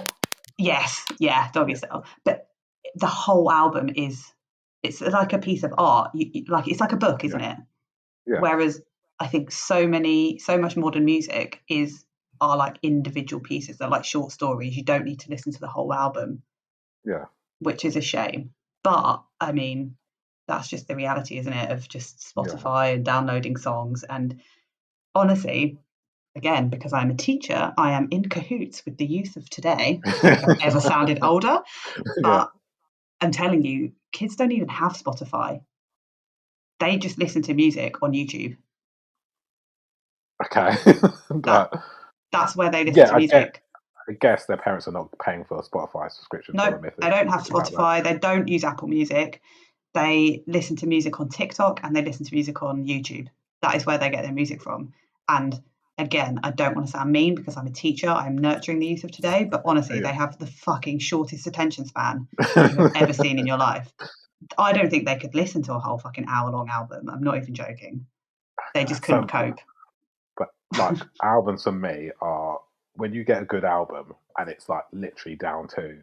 Yes, yeah, Doggy Style. But the whole album it's like a piece of art. Like it's like a book, isn't it? Yeah. Whereas I think so much modern music are like individual pieces. They're like short stories. You don't need to listen to the whole album. Yeah. Which is a shame. But I mean, that's just the reality, isn't it? Of just Spotify and downloading songs. And honestly, again, because I'm a teacher, I am in cahoots with the youth of today. I don't think I've ever sounded older, but I'm telling you, kids don't even have Spotify. They just listen to music on YouTube. Okay. That's where they listen to music. I guess their parents are not paying for a Spotify subscription. No, they don't have Spotify. They don't use Apple Music. They listen to music on TikTok and they listen to music on YouTube. That is where they get their music from. And again, I don't want to sound mean because I'm a teacher. I'm nurturing the youth of today. But honestly, they have the fucking shortest attention span that you have ever seen in your life. I don't think they could listen to a whole fucking hour-long album. I'm not even joking. They just couldn't cope. But like albums for me are when you get a good album and it's like literally down to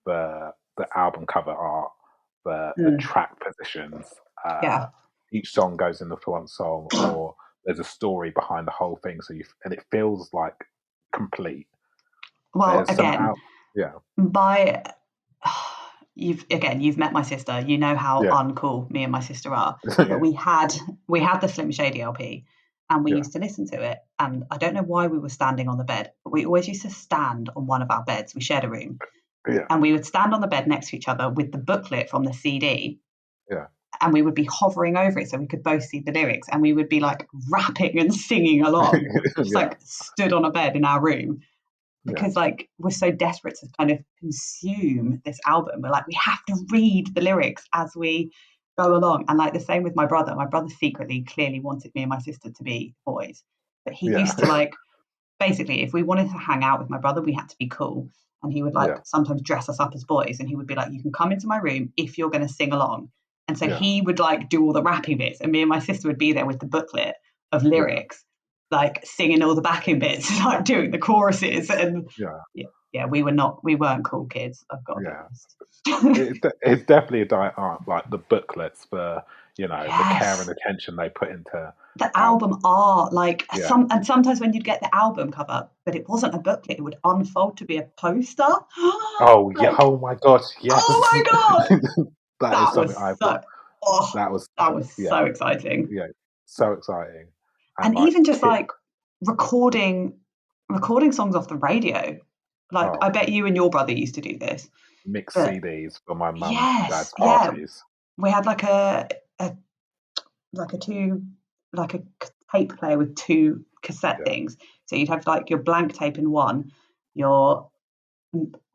the album cover art, the track positions. Each song goes into one song, or there's a story behind the whole thing. So and it feels like complete. Well, again, you've met my sister. You know how uncool me and my sister are. But we had the Slim Shady LP, and we used to listen to it. And I don't know why we were standing on the bed, but we always used to stand on one of our beds. We shared a room, and we would stand on the bed next to each other with the booklet from the CD. And we would be hovering over it so we could both see the lyrics, and we would be like rapping and singing along, just like stood on a bed in our room. Because like we're so desperate to kind of consume this album. We're like, we have to read the lyrics as we go along. And like the same with my brother. My brother secretly clearly wanted me and my sister to be boys. But he used to like, basically, if we wanted to hang out with my brother, we had to be cool. And he would like sometimes dress us up as boys. And he would be like, you can come into my room if you're going to sing along. And so he would like do all the rapping bits. And me and my sister would be there with the booklet of lyrics. Like singing all the backing bits, like doing the choruses, and we weren't cool kids. I've got to be honest. It's definitely a diet art, like the booklets for the care and attention they put into the album art. Like sometimes when you'd get the album cover, but it wasn't a booklet, it would unfold to be a poster. Oh yeah! Oh my gosh! Yes! Oh my god! that is something I thought. That was so exciting. Yeah, so exciting. And like, even just like recording songs off the radio. Like I bet you and your brother used to do this. Mix CDs for my mum and dad's parties. We had like a tape player with two cassette things. So you'd have like your blank tape in one, your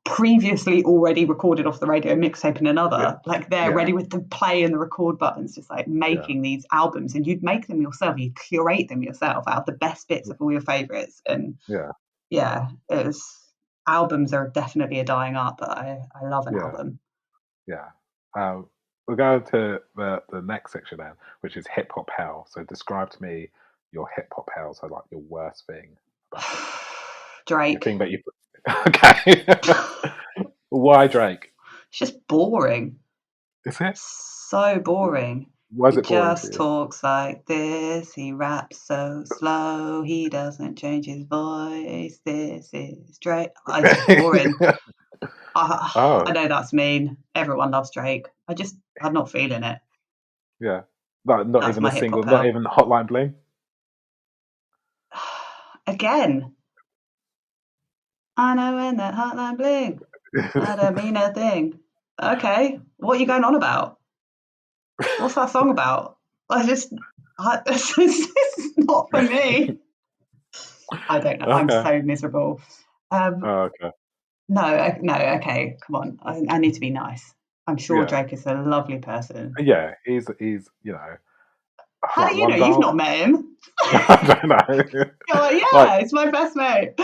previously already recorded off the radio mixtape in another, like they're ready with the play and the record buttons, just like making these albums. And you'd make them yourself, you'd curate them yourself out of the best bits of all your favorites. And albums are definitely a dying art, but I love an album. We'll go to the next section then, which is hip hop hell. So describe to me your hip hop hell. So like your worst thing about it. Drake. The thing that you okay. Why Drake? It's just boring. Is it? So boring. Was it boring? He just talks like this. He raps so slow. He doesn't change his voice. This is Drake. It's just boring. I know that's mean. Everyone loves Drake. I'm not feeling it. Yeah. Not even a single, not even Hotline Bling? Again. I know when that Hotline Bling. I don't mean a thing. Okay. What are you going on about? What's that song about? This is not for me. I don't know. Okay. I'm so miserable. Okay. No, okay, come on. I need to be nice. I'm sure Drake is a lovely person. Yeah, he's How do you know? You've not met him. I don't know. You're like, it's my best mate.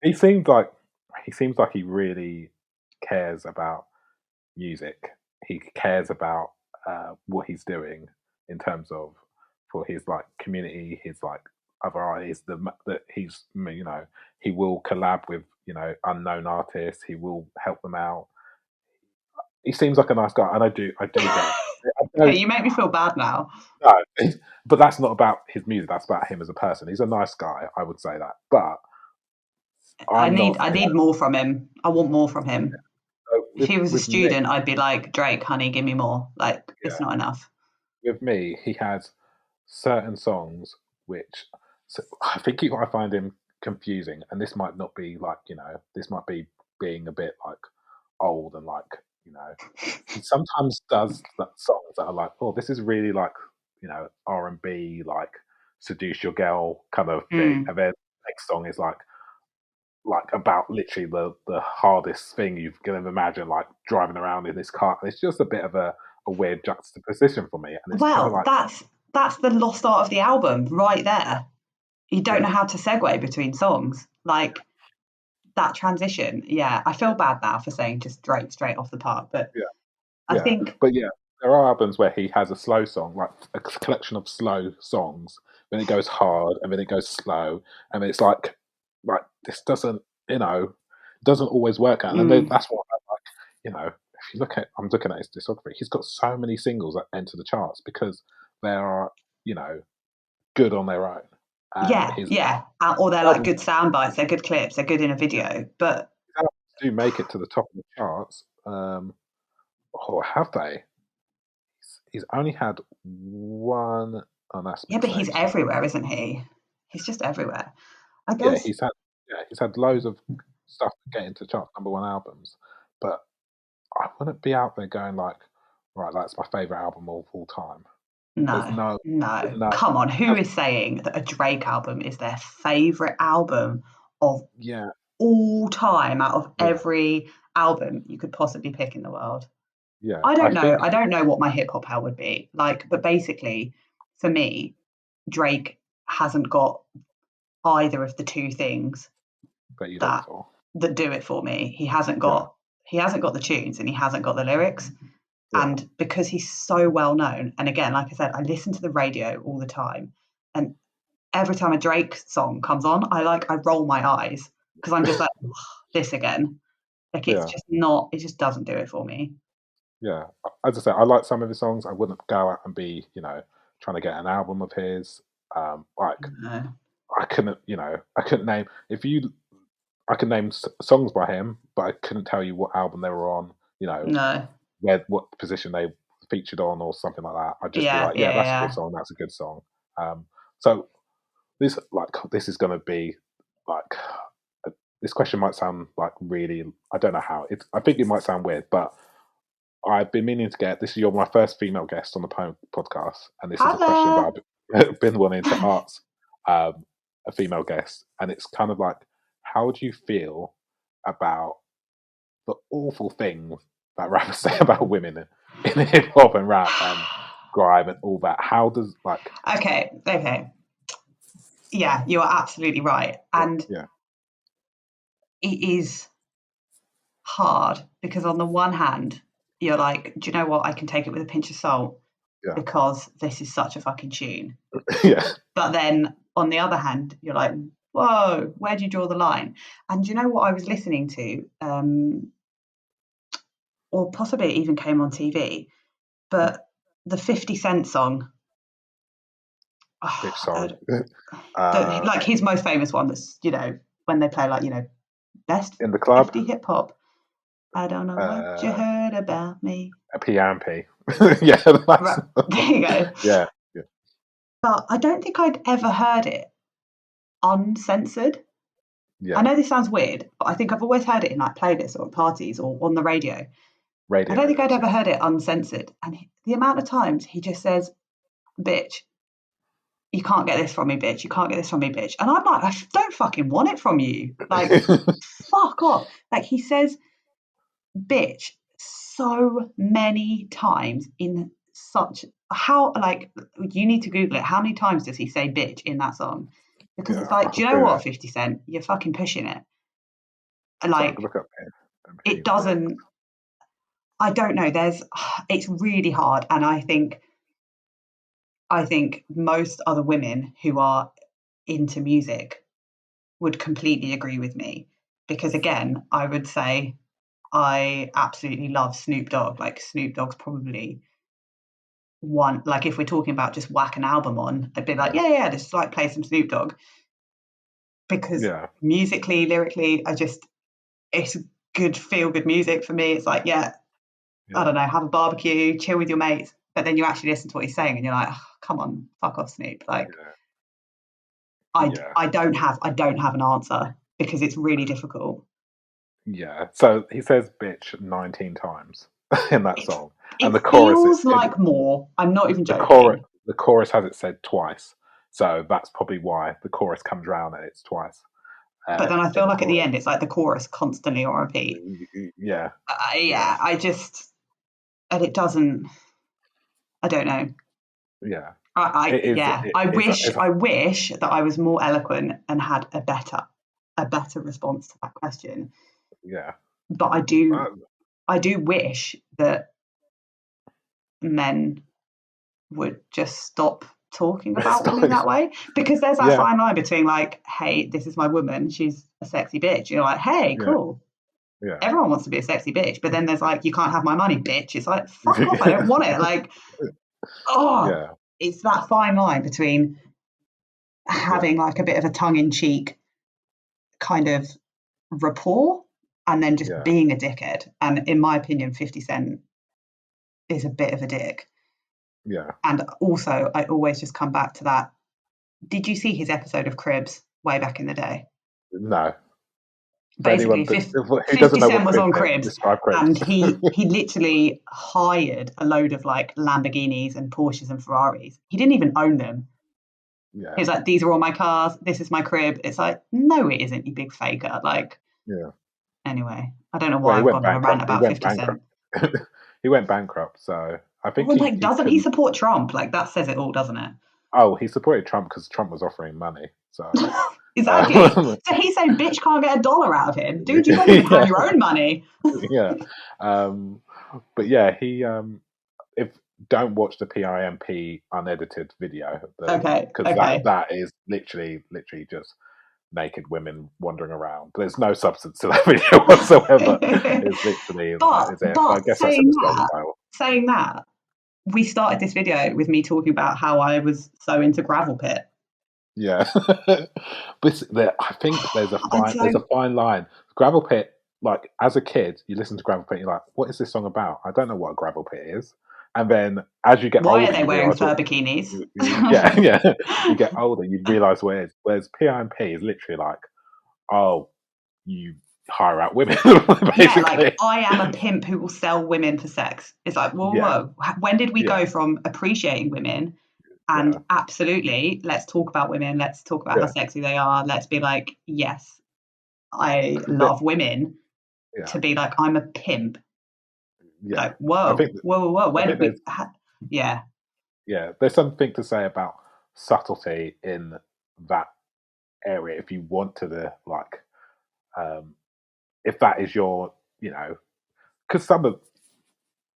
He seems like he really cares about music. he cares about what he's doing in terms of for his like community, his like other artists. That he's he will collab with unknown artists. He will help them out. He seems like a nice guy, and I do get. Okay, you make me feel bad now. No, but that's not about his music. That's about him as a person. He's a nice guy. I would say that, but I need more from him. I want more from him. If he was a student, I'd be like, Drake, honey, give me more. Like, it's not enough. With me, he has certain songs which I think I find him confusing, and this might not be like this might be being a bit like old and like he sometimes does songs that are like, oh, this is really like R&B, like seduce your girl kind of thing, and then the next song is like about literally the hardest thing you can ever imagine, like driving around in this car. And it's just a bit of a weird juxtaposition for me. And it's kind of like, that's the lost art of the album right there. You don't know how to segue between songs. Like that transition. Yeah, I feel bad now for saying just Drake straight off the park, but I think. But yeah, there are albums where he has a slow song, like a collection of slow songs. Then it goes hard, and then it goes slow, and it's like this doesn't always work out. And then that's what I like. If you look at, I'm looking at his discography. He's got so many singles that enter the charts because they are good on their own. Or they're like good sound bites, they're good clips, they're good in a video, but do make it to the top of the charts. Or have they? He's only had one. Oh, that's but he's everywhere, isn't he? He's just everywhere. I guess. He's had loads of stuff to get into chart #1 albums, but I wouldn't be out there going like, right, that's my favorite album of all time. No. Come on, who is saying that a Drake album is their favorite album of all time out of every album you could possibly pick in the world? Yeah, I don't know. I don't know what my hip hop hell would be like, but basically, for me, Drake hasn't got either of the two things that do it for me. He hasn't got the tunes and he hasn't got the lyrics. And because he's so well known, and again, like I said, I listen to the radio all the time, and every time a Drake song comes on, I roll my eyes because I'm just like, this again. Like it's just not. It just doesn't do it for me. Yeah, as I say, I like some of his songs. I wouldn't go out and be, trying to get an album of his. I couldn't name I could name songs by him, but I couldn't tell you what album they were on. What position they featured on or something like that. I'd just be like, that's a good song. That's a good song. So this is going to be like this question might sound like really. I don't know how. I think it might sound weird, but I've been meaning to get this. You're my first female guest on the podcast, and this is a question that I've been wanting to ask a female guest, and it's kind of like, how do you feel about the awful things that rappers say about women in hip hop and rap and grime and all that? How does Okay. Yeah, you are absolutely right, and it is hard because on the one hand, you're like, do you know what? I can take it with a pinch of salt because this is such a fucking tune. But then on the other hand, you're like, whoa, where do you draw the line? And do you know what I was listening to? Or possibly it even came on TV, but the 50 Cent song. Which song? Like his most famous one that's, when they play like, best in the club 50 hip hop. I don't know what you heard about me. A P&P. Right. There you go. Yeah. But I don't think I'd ever heard it uncensored. Yeah. I know this sounds weird, but I think I've always heard it in like playlists or parties or on the radio. I don't think I'd ever heard it uncensored. And the amount of times he just says, bitch, you can't get this from me, bitch. You can't get this from me, bitch. And I'm like, I don't fucking want it from you. Like, fuck off. Like he says, bitch so many times in such you need to Google it. How many times does he say bitch in that song? Because it's like, do you know what, 50 Cent? You're fucking pushing it. Like, it doesn't. I don't know. It's really hard, and I think most other women who are into music would completely agree with me, because again, I would say I absolutely love Snoop Dogg. Like Snoop Dogg's probably one, like if we're talking about just whack an album on, I'd be like, yeah, just like play some Snoop Dogg. Because musically, lyrically, it's good, feel good music for me. It's like, I don't know, have a barbecue, chill with your mates, but then you actually listen to what he's saying and you're like, oh, come on, fuck off, Snoop. Like, I don't have an answer because it's really difficult. Yeah. So he says bitch 19 times in that song. And the chorus feels like more. I'm not even joking. The chorus has it said twice. So that's probably why the chorus comes round and it's twice. But then I feel like at the end it's like the chorus constantly on repeat. Yeah. And it doesn't. I don't know. Yeah. I wish that I was more eloquent and had a better response to that question. Yeah. But I do wish that men would just stop talking about women that way, because there's that fine line between like, hey, this is my woman, she's a sexy bitch. You're like, hey, cool. Yeah. Everyone wants to be a sexy bitch, but then there's like, you can't have my money, bitch. It's like, fuck off, I don't want it. Like, it's that fine line between having like a bit of a tongue-in-cheek kind of rapport and then just being a dickhead. And in my opinion, 50 Cent is a bit of a dick. Yeah. And also, I always just come back to that. Did you see his episode of Cribs way back in the day? No. Basically, 50 Cent was on Cribs, and he literally hired a load of like Lamborghinis and Porsches and Ferraris. He didn't even own them. Yeah. He was like, these are all my cars. This is my crib. It's like, no, it isn't, you big faker. Like, anyway, I don't know why I've gone on a rant about 50 Cent. He went bankrupt, so I think doesn't he support Trump? Like, that says it all, doesn't it? Oh, he supported Trump because Trump was offering money. So exactly. So he's saying bitch can't get $1 out of him. Dude, you don't even have your own money. Yeah. But yeah, he if don't watch the PIMP unedited video. Because that is literally just naked women wandering around. There's no substance to that video whatsoever. It's literally I guess that's in the style. Saying that, we started this video with me talking about how I was so into Gravel Pit. Yeah. But I think there's a fine line. Gravel Pit, like as a kid, you listen to Gravel Pit, you're like, what is this song about? I don't know what a Gravel Pit is. And then as you get older, why are they wearing fur bikinis? Yeah. You get older, you realise where it is. Whereas PIMP is literally like, oh, you hire out women. Basically. Yeah, like I am a pimp who will sell women for sex. It's like, whoa. When did we go from appreciating women and absolutely, let's talk about women, let's talk about how sexy they are, let's be like, yes, I love women, to be like, I'm a pimp. Yeah. Like, whoa. When did we? Yeah, there's something to say about subtlety in that area if you want to like if that is your, because some of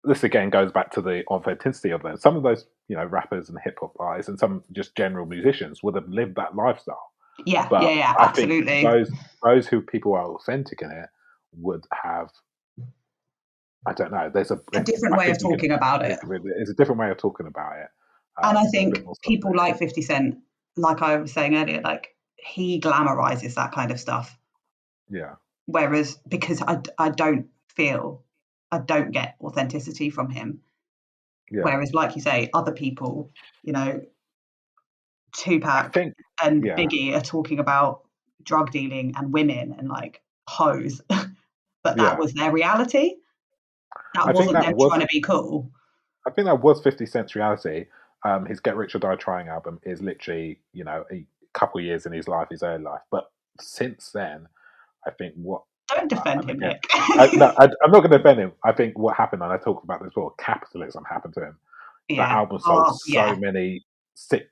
this again goes back to the authenticity of them. Some of those, rappers and hip hop guys and some just general musicians would have lived that lifestyle. But absolutely. I think those who people are authentic in it would have, I don't know, there's a different way of talking about it. It's a different way of talking about it. And I think people like 50 Cent, like I was saying earlier, like he glamorizes that kind of stuff. Yeah. Whereas, because I don't get authenticity from him. Yeah. Whereas, like you say, other people, Tupac and Biggie are talking about drug dealing and women and like hoes, but that was their reality. That wasn't them trying to be cool. I think that was 50 Cent's reality. His Get Rich or Die Trying album is literally, a couple of years in his life, his early life. But since then, I think don't defend him, Nick. I'm not going to defend him. I think what happened, and I talked about this before, capitalism happened to him. Yeah. That album sold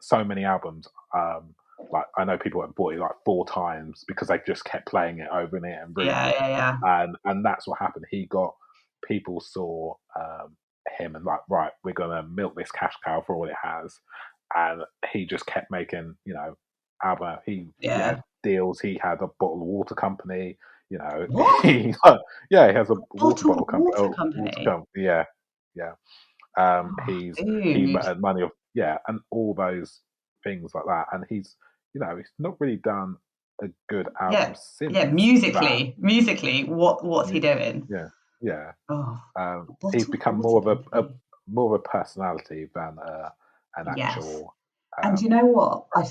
so many albums. Like I know people have bought it like 4 times because they just kept playing it over and over. Yeah. And that's what happened. He got people saw him and like, right, we're gonna milk this cash cow for all it has, and he just kept making, album. He had deals. He had a bottled water company. What? He he has a Bottled company. water Water company. company. Yeah, yeah. Oh, He dude. made money off, and all those things like that. And he's not really done a good album Yeah, since yeah. that. Musically, what's he doing? Yeah, yeah. Oh, He's bottled become water more of a company. more of a personality than an Yes. actual And do you know what? rapper.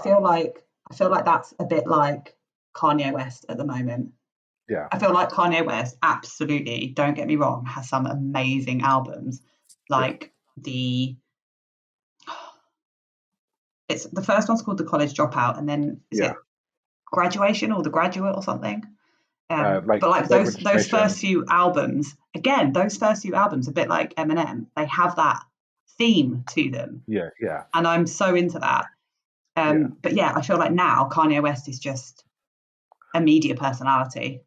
I feel like that's a bit like Kanye West at the moment. Yeah, I feel like Kanye West, absolutely, don't get me wrong, has some amazing albums. yeah, Like it's the first one's called The College Dropout, and then is yeah. it Graduation or The Graduate or something? Like But like late those registration. first few albums, again, those first few albums, a bit like Eminem, they have that theme to them, Yeah, yeah, and I'm so into that. yeah. But yeah, I feel like now Kanye West is just a media personality.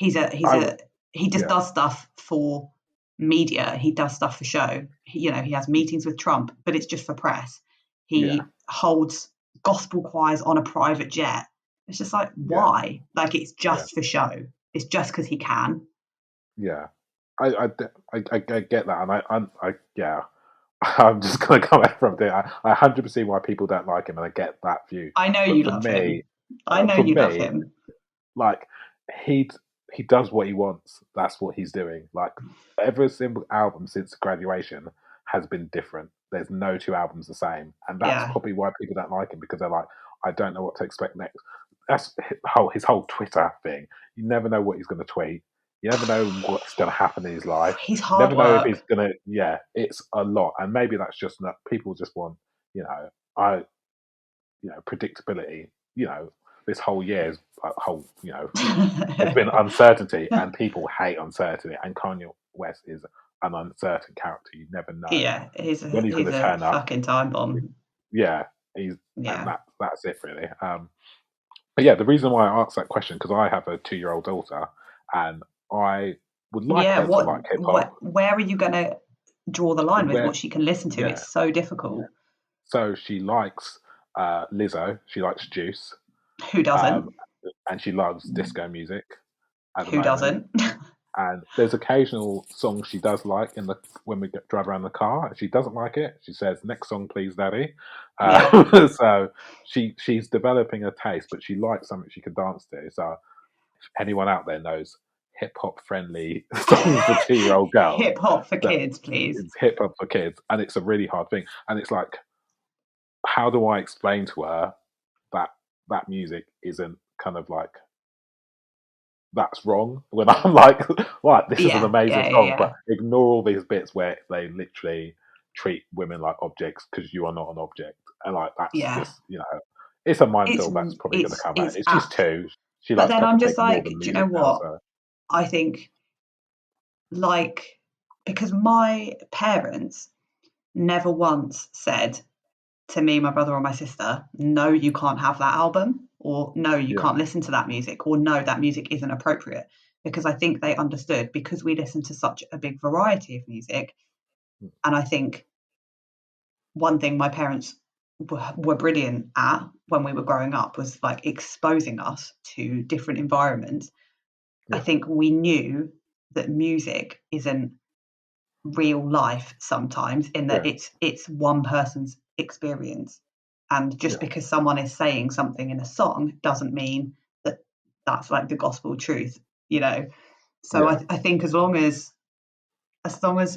I would. He just Yeah, does stuff for media. He does stuff for show. He has meetings with Trump, but it's just for press. yeah, He holds gospel choirs on a private jet. It's just like, yeah, why? Like, it's yeah, just for show. It's just because he can. yeah. I get that, and yeah. I'm just gonna come out from there. I 100% see why people don't like him, and I get that view. I know But you love him. I know for you love me, him. like he he does what he wants. That's what he's doing. Like every single album since graduation has been different. There's no two albums the same, and that's Yeah. probably why people don't like him, because they're like, I don't know what to expect next. That's his whole Twitter thing. You never know what he's going to tweet. You never know what's going to happen in his life. He's You hard never know if he's work. going to. Yeah, it's a lot, and maybe that's just not. People just want, I predictability. This whole year's whole, there's been uncertainty, and people hate uncertainty. And Kanye West is an uncertain character. You never know Yeah, when he's going he's to a turn up. fucking time bomb. Yeah, and Yeah. that's it really. But yeah, the reason why I asked that question, because I have a 2-year-old daughter, and I would like Yeah, her to like hip hop. where are you gonna draw the line with Where, what she can listen to? yeah, It's so difficult. so she likes Lizzo. She likes Juice, Who um, doesn't? and she loves disco music at the Who moment. doesn't? And there's occasional songs she does like when we drive around the car. If she doesn't like it, she says, "Next song, please, Daddy." Yeah. So she's developing a taste, but she likes something she can dance to. So if anyone out there knows hip hop friendly songs for 2-year-old girls, Hip hop for that kids, please. it's hip hop for kids, and it's a really hard thing. And it's like, how do I explain to her that that music isn't kind of like that's wrong, when I'm like, right, this is an Yeah, amazing yeah, yeah, song, but yeah. ignore all these bits where they literally treat women like objects because you are not an object. And like, that's Yeah. just, it's a It's minefield that's probably going to come out. it's It's just apt. two. She But likes then Peppa I'm Pig just more like, than do you know music now, what? so I think like because my parents never once said to me, my brother, or my sister, no, you can't have that album, or no, you yeah, can't listen to that music, or no, that music isn't appropriate. Because I think they understood, because we listen to such a big variety of music. And I think one thing my parents were brilliant at when we were growing up was like exposing us to different environments. I yeah, think we knew that music isn't real life sometimes, in that yeah, it's one person's experience, and just yeah, because someone is saying something in a song doesn't mean that that's like the gospel truth, you know. So yeah, I think as long as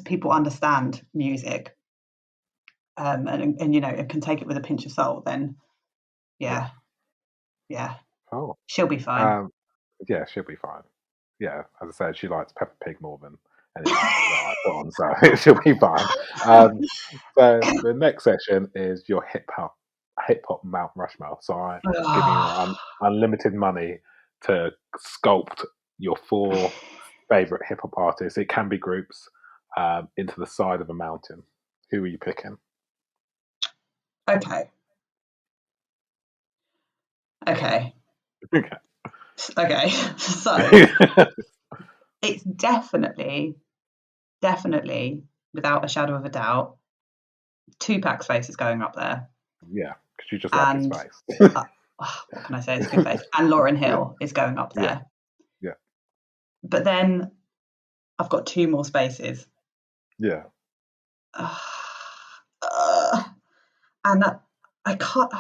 people understand music, and and can take it with a pinch of salt, then yeah. yeah, yeah, Oh, she'll be fine. um, yeah, she'll be fine. Yeah, as I said, she likes Peppa Pig more than anything that I put on, so she'll be fine. Um, So the next section is your hip hop Mount Rushmore. So I'm giving you unlimited money to sculpt your 4 favorite hip hop artists. It can be groups, into the side of a mountain. Who are you picking? Okay, okay, Okay. okay. So it's definitely definitely, without a shadow of a doubt, Tupac's face is going up there. Yeah, because you just like his And face. what can I say? It's a good face. And Lauryn Hill is going up there. Yeah. But then I've got 2 more spaces. Yeah. And I can't.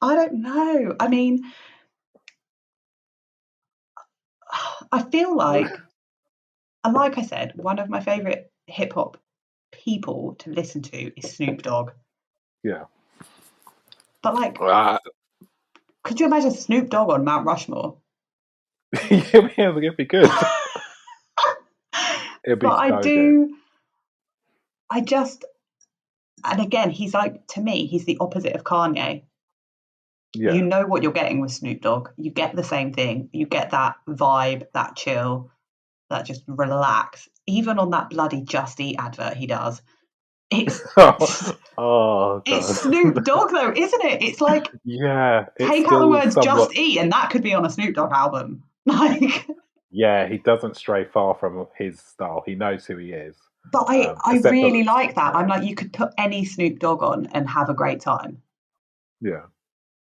I don't know. I mean, I feel like I said, one of my favourite hip hop people to listen to is Snoop Dogg. Yeah. But like, could you imagine Snoop Dogg on Mount Rushmore? Yeah, it'd be good. It'd be but so good. And again, he's like, to me, he's the opposite of Kanye. Yeah. You know what you're getting with Snoop Dogg. You get the same thing. You get that vibe, that chill, that just relax. Even on that bloody Just Eat advert he does. It's God. It's Snoop Dogg though, isn't it? It's like, yeah, take out the words Just Eat and that could be on a Snoop Dogg album. Like, yeah, he doesn't stray far from his style. He knows who he is. But I really like that. I'm like, you could put any Snoop Dogg on and have a great time. Yeah.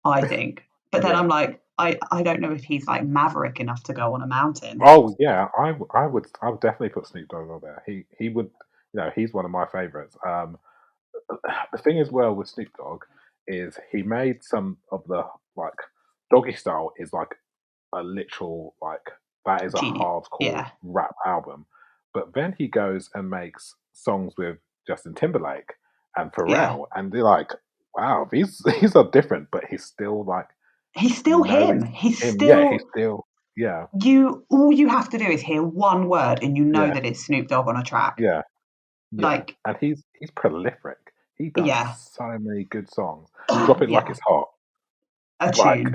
I think. But then I'm like, I don't know if he's like maverick enough to go on a mountain. Oh yeah, I would definitely put Snoop Dogg on there. He would, he's one of my favorites. The thing as well with Snoop Dogg is he made some of the like Doggy Style is like a literal like that is a Genius. hardcore rap album, but then he goes and makes songs with Justin Timberlake and Pharrell, and they're like, wow, these are different, but he's still like he's still him. He's him. still Yeah, he's still all you have to do is hear one word and you know that it's Snoop Dogg on a track. Yeah. Like, and he's prolific. He does so many good songs. Drop It Like It's Hot. A tune.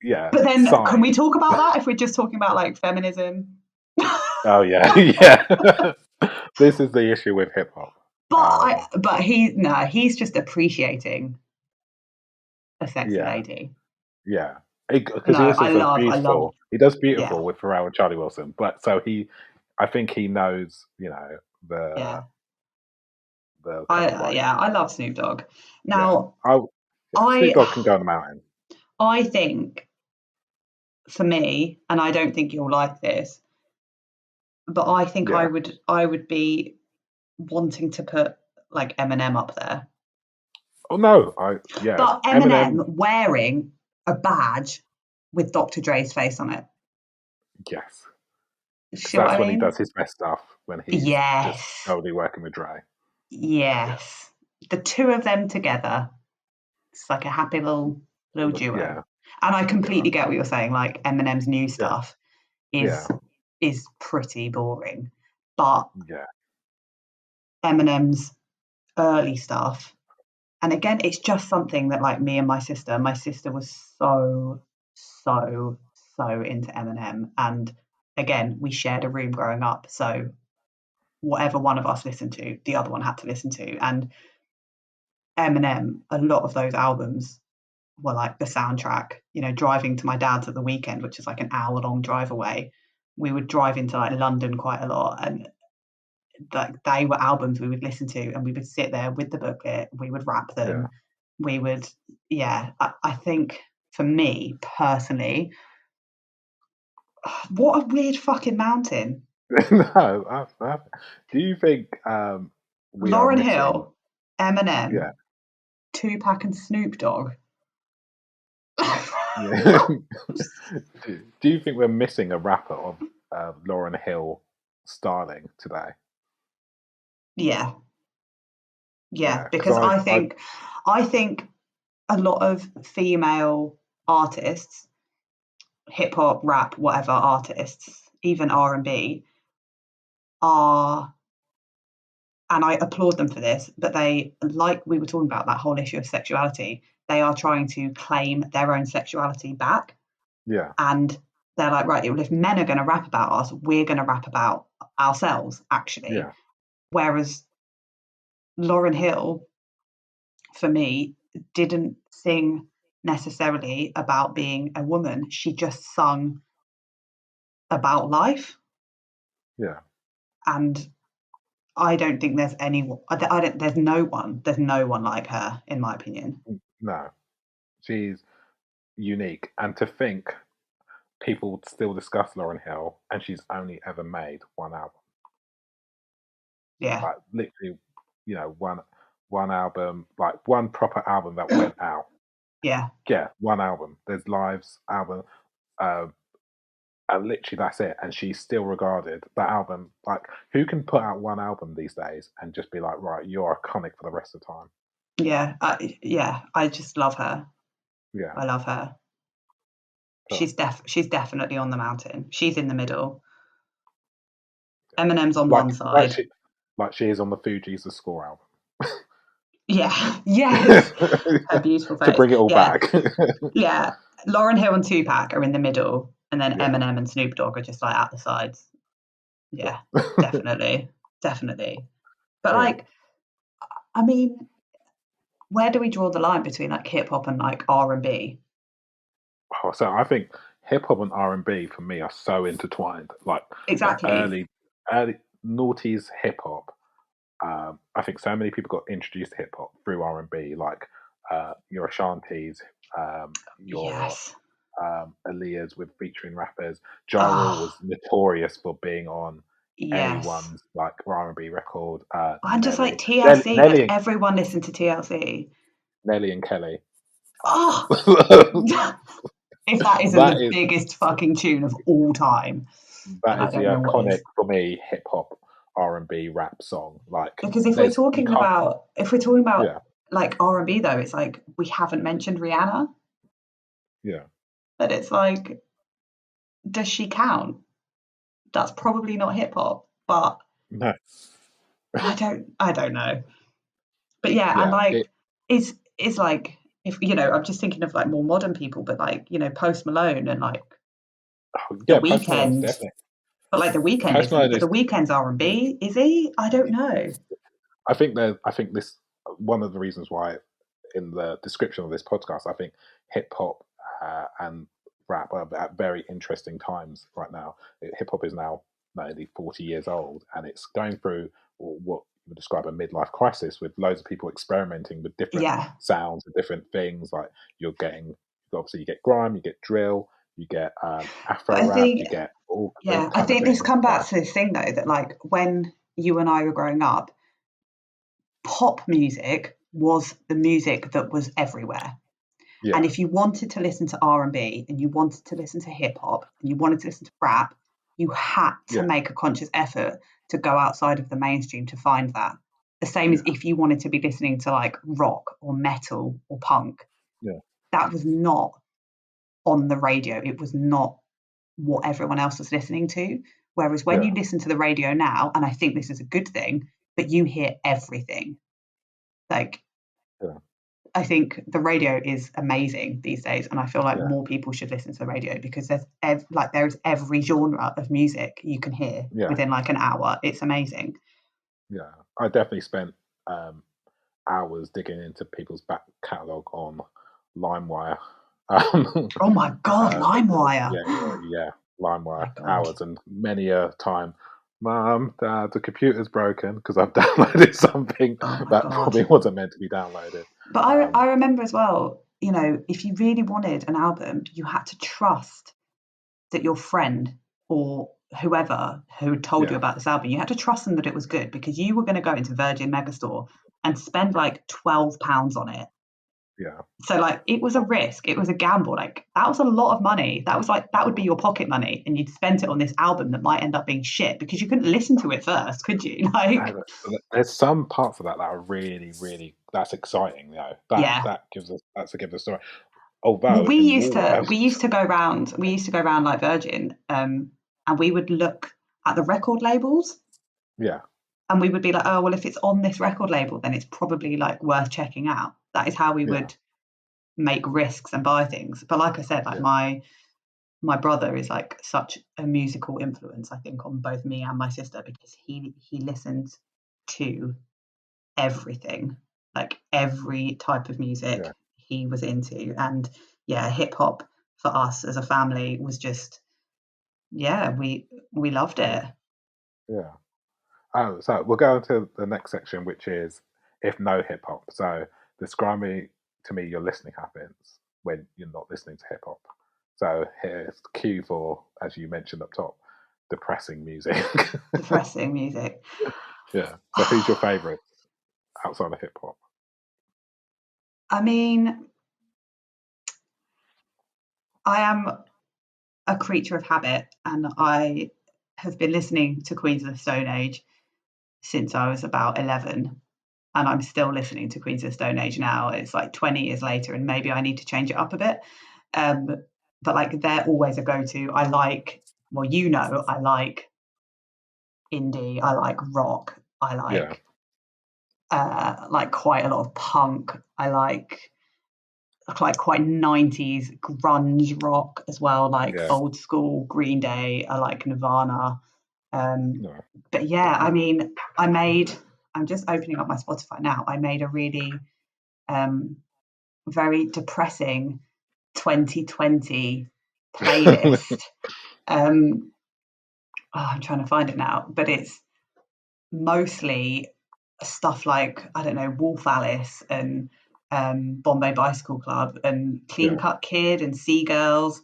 Yeah. But then can we talk about that if we're just talking about like feminism? Oh yeah, yeah. This is the issue with hip hop. But he's just appreciating a sexy lady. Yeah. Because he also does beautiful. He does beautiful with Pharrell and Charlie Wilson. But so I think he knows, the I love Snoop Dogg. Now, Snoop Dogg can go on the mountain. I think, for me, and I don't think you'll like this, but I think I would be wanting to put like Eminem up there. Oh no, But Eminem wearing a badge with Dr. Dre's face on it. Yes. That's when he does his best stuff, when he's just totally working with Dre. Yes. The 2 of them together, it's like a happy little duo. Yeah. And I completely get what you're saying. Like Eminem's new stuff is pretty boring. But Eminem's early stuff, and again, it's just something that like me and my sister was so into Eminem. And again, we shared a room growing up. So whatever one of us listened to, the other one had to listen to. And Eminem, a lot of those albums were like the soundtrack, driving to my dad's at the weekend, which is like an hour-long drive away. We would drive into like London quite a lot, and like they were albums we would listen to, and we would sit there with the booklet, we would rap them, we would I think for me personally, what a weird fucking mountain. No, do you think Lauryn Hill, Eminem, Tupac and Snoop Dogg? Do you think we're missing a rapper of Lauryn Hill styling today? Yeah, because I think a lot of female artists, hip hop, rap, whatever artists, even R&B, are, and I applaud them for this, but they, like we were talking about that whole issue of sexuality, they are trying to claim their own sexuality back. Yeah. And they're like, right, well, if men are going to rap about us, we're going to rap about ourselves, actually. Yeah. Whereas Lauryn Hill, for me, didn't sing necessarily about being a woman. She just sung about life. Yeah. and I don't think there's anyone. There's no one like her, in my opinion. No, she's unique, and to think people still discuss Lauryn Hill, and she's only ever made one album. Yeah, Like literally, one album, like one proper album that went out. yeah, One album. There's Lives album, and literally that's it. And she's still regarded that album. Like, who can put out one album these days and just be like, right, you're iconic for the rest of the time? yeah, I just love her. Yeah, I love her. so, She's definitely on the mountain. She's in the middle. Eminem's on like, one side. like she is on the Fugees' The Score album. Yeah, yes. Her beautiful face. To bring it all back. Yeah. Lauryn Hill and Tupac are in the middle, and then Yeah. Eminem and Snoop Dogg are just like at the sides. Yeah, definitely. But like, I mean, where do we draw the line between like hip hop and like R&B? Oh, so I think hip hop and R&B for me are so intertwined. Like the Exactly. early noughties hip hop. I think so many people got introduced to hip hop through R&B, like your Ashantis, your Yes. Aaliyahs with featuring rappers. Ja Rule Oh, was notorious for being on yes. anyone's like R&B record. I'm just like Nelly, TLC. Like Nelly, everyone listened to TLC. Nelly and Kelly. Oh, if that isn't That the is biggest fucking tune of all time, then that I is the don't know what iconic is. for me hip hop R&B rap song. Like Because there's you can't. if we're talking about Yeah, like R&B though, it's like we haven't mentioned Rihanna. yeah. But it's like, does she count? That's probably not hip hop, but No. I don't know. But yeah, and Yeah. like is like if I'm just thinking of like more modern people, but like, Post Malone and like The Post Malone's Weeknd. definitely. But like The Weeknd Post isn't. Malone But is. The Weeknd's R&B, is he? I don't know. I think this one of the reasons why in the description of this podcast, I think hip hop and rap are at very interesting times right now. Hip hop is now nearly 40 years old, and it's going through what you would describe a midlife crisis, with loads of people experimenting with different Yeah. sounds and different things. Like you're getting, obviously, you get grime, you get drill, you get But Afro rap, you get all I kind of think this things. come back Like, to this thing though, that like when you and I were growing up, pop music was the music that was everywhere. And yeah, if you wanted to listen to R&B and you wanted to listen to hip hop and you wanted to listen to rap, you had to yeah, make a conscious effort to go outside of the mainstream to find that. The same as yeah, if you wanted to be listening to like rock or metal or punk, yeah, that was not on the radio. It was not what everyone else was listening to. Whereas when yeah, you listen to the radio now, and I think this is a good thing, but you hear everything. Like, yeah, I think the radio is amazing these days, and I feel like yeah, more people should listen to the radio because there's every genre of music you can hear yeah. within like an hour. It's amazing. Yeah, I definitely spent hours digging into people's back catalogue on LimeWire. Um, Oh my god, LimeWire! yeah, yeah, My LimeWire god. hours, and many a time, Mum, Dad, the computer's broken because I've downloaded something Oh my that god. probably wasn't meant to be downloaded. But I remember as well, if you really wanted an album, you had to trust that your friend or whoever who told you Yeah, about this album, you had to trust them that it was good because you were going to go into Virgin Megastore and spend like £12 on it. yeah, So like it was a risk, it was a gamble. Like that was a lot of money. That would be your pocket money, and you'd spent it on this album that might end up being shit because you couldn't listen to it first, could you? Like, there's some parts of that that are really, really that's exciting. yeah. That gives us a story. Well, Although in real life, we used to go around like Virgin, and we would look at the record labels, yeah, and we would be like, oh well, if it's on this record label, then it's probably like worth checking out. That is how we yeah, would make risks and buy things. But like I said, like yeah, my brother is like such a musical influence, I think, on both me and my sister because he listens to everything, like every type of yeah, music he was into. And yeah, hip hop for us as a family was just, yeah, we loved yeah. it. Yeah. Oh, so we'll go into the next section, which is if no hip hop. So describe to me your listening habits when you're not listening to hip hop. So here's the cue for, as you mentioned up top, depressing music. Depressing music. Yeah. So who's your favourite outside of hip hop? I mean, I am a creature of habit, and I have been listening to Queens of the Stone Age since I was about 11, and I'm still listening to Queens of the Stone Age now. It's like 20 years later, and maybe I need to change it up a bit. But like they're always a go-to. I like, well, I like indie, I like rock, I like quite a lot of punk. I like quite 90s grunge rock as well, like old school Green Day. I like Nirvana. But yeah, I mean, I'm just opening up my Spotify now. I made a really very depressing 2020 playlist. I'm trying to find it now, but it's mostly stuff like, I don't know, Wolf Alice and Bombay Bicycle Club and Clean Cut Kid and Seagirls.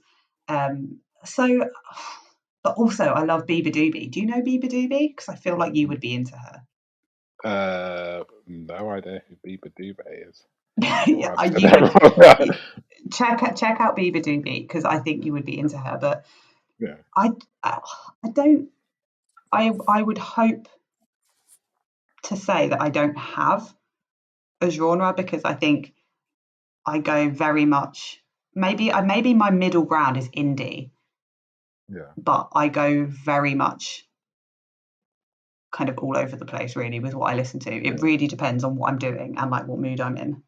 So, but also I love Biba Doobie. Do you know Biba Doobie? Because I feel like you would be into her. No idea who Biba Doobie is. Check out Biba Doobie because I think you would be into her. But yeah, I don't. I would hope to say that I don't have a genre because I think I go very much. Maybe my middle ground is indie. Yeah. But I go very much kind of all over the place really with what I listen to. It really depends on what I'm doing and like what mood I'm in.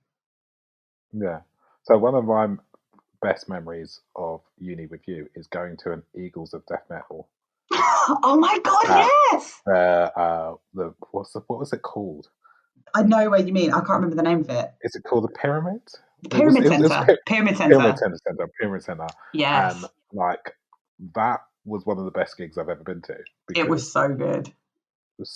Yeah. So one of my best memories of uni with you is going to an Eagles of Death Metal. Oh my god, yes! What was it called? I know what you mean. I can't remember the name of it. Is it called the Pyramid? Pyramid Centre. Pyramid Centre. Yes. And like that was one of the best gigs I've ever been to. It was so good. It was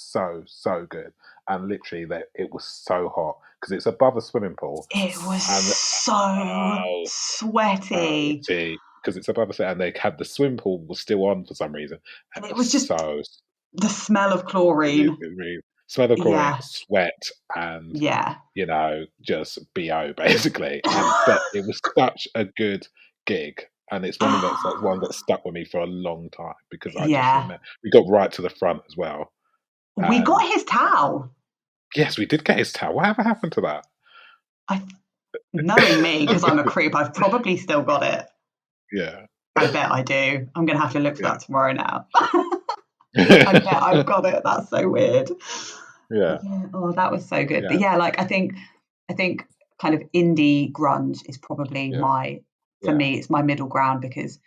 so good, and literally it was so hot because it's above a swimming pool. It was so sweaty because it's above a, and they had the swimming pool was still on for some reason, and it was just the smell of chlorine. Smell of chlorine, sweat, and just BO basically. But it was such a good gig. And it's one of those one that stuck with me for a long time because I just remember we got right to the front as well. We got his towel. Yes, we did get his towel. Whatever happened to that? Knowing me, because I'm a creep, I've probably still got it. Yeah. I bet I do. I'm going to have to look for that tomorrow now. I bet I've got it. That's so weird. Yeah. Oh, that was so good. But yeah, like I think kind of indie grunge is probably for me, it's my middle ground because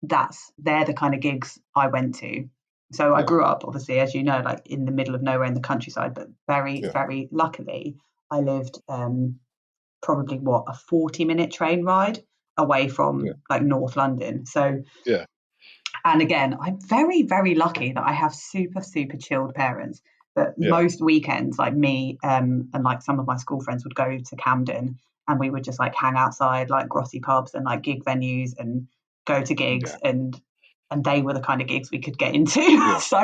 they're the kind of gigs I went to. So I grew up, obviously, as you know, like in the middle of nowhere in the countryside, but very, very luckily, I lived probably a 40-minute train ride away from like North London. So and again, I'm very, very lucky that I have super, super chilled parents. But most weekends, like me and like some of my school friends would go to Camden and we would just like hang outside like grotty pubs and like gig venues and go to gigs and they were the kind of gigs we could get into. So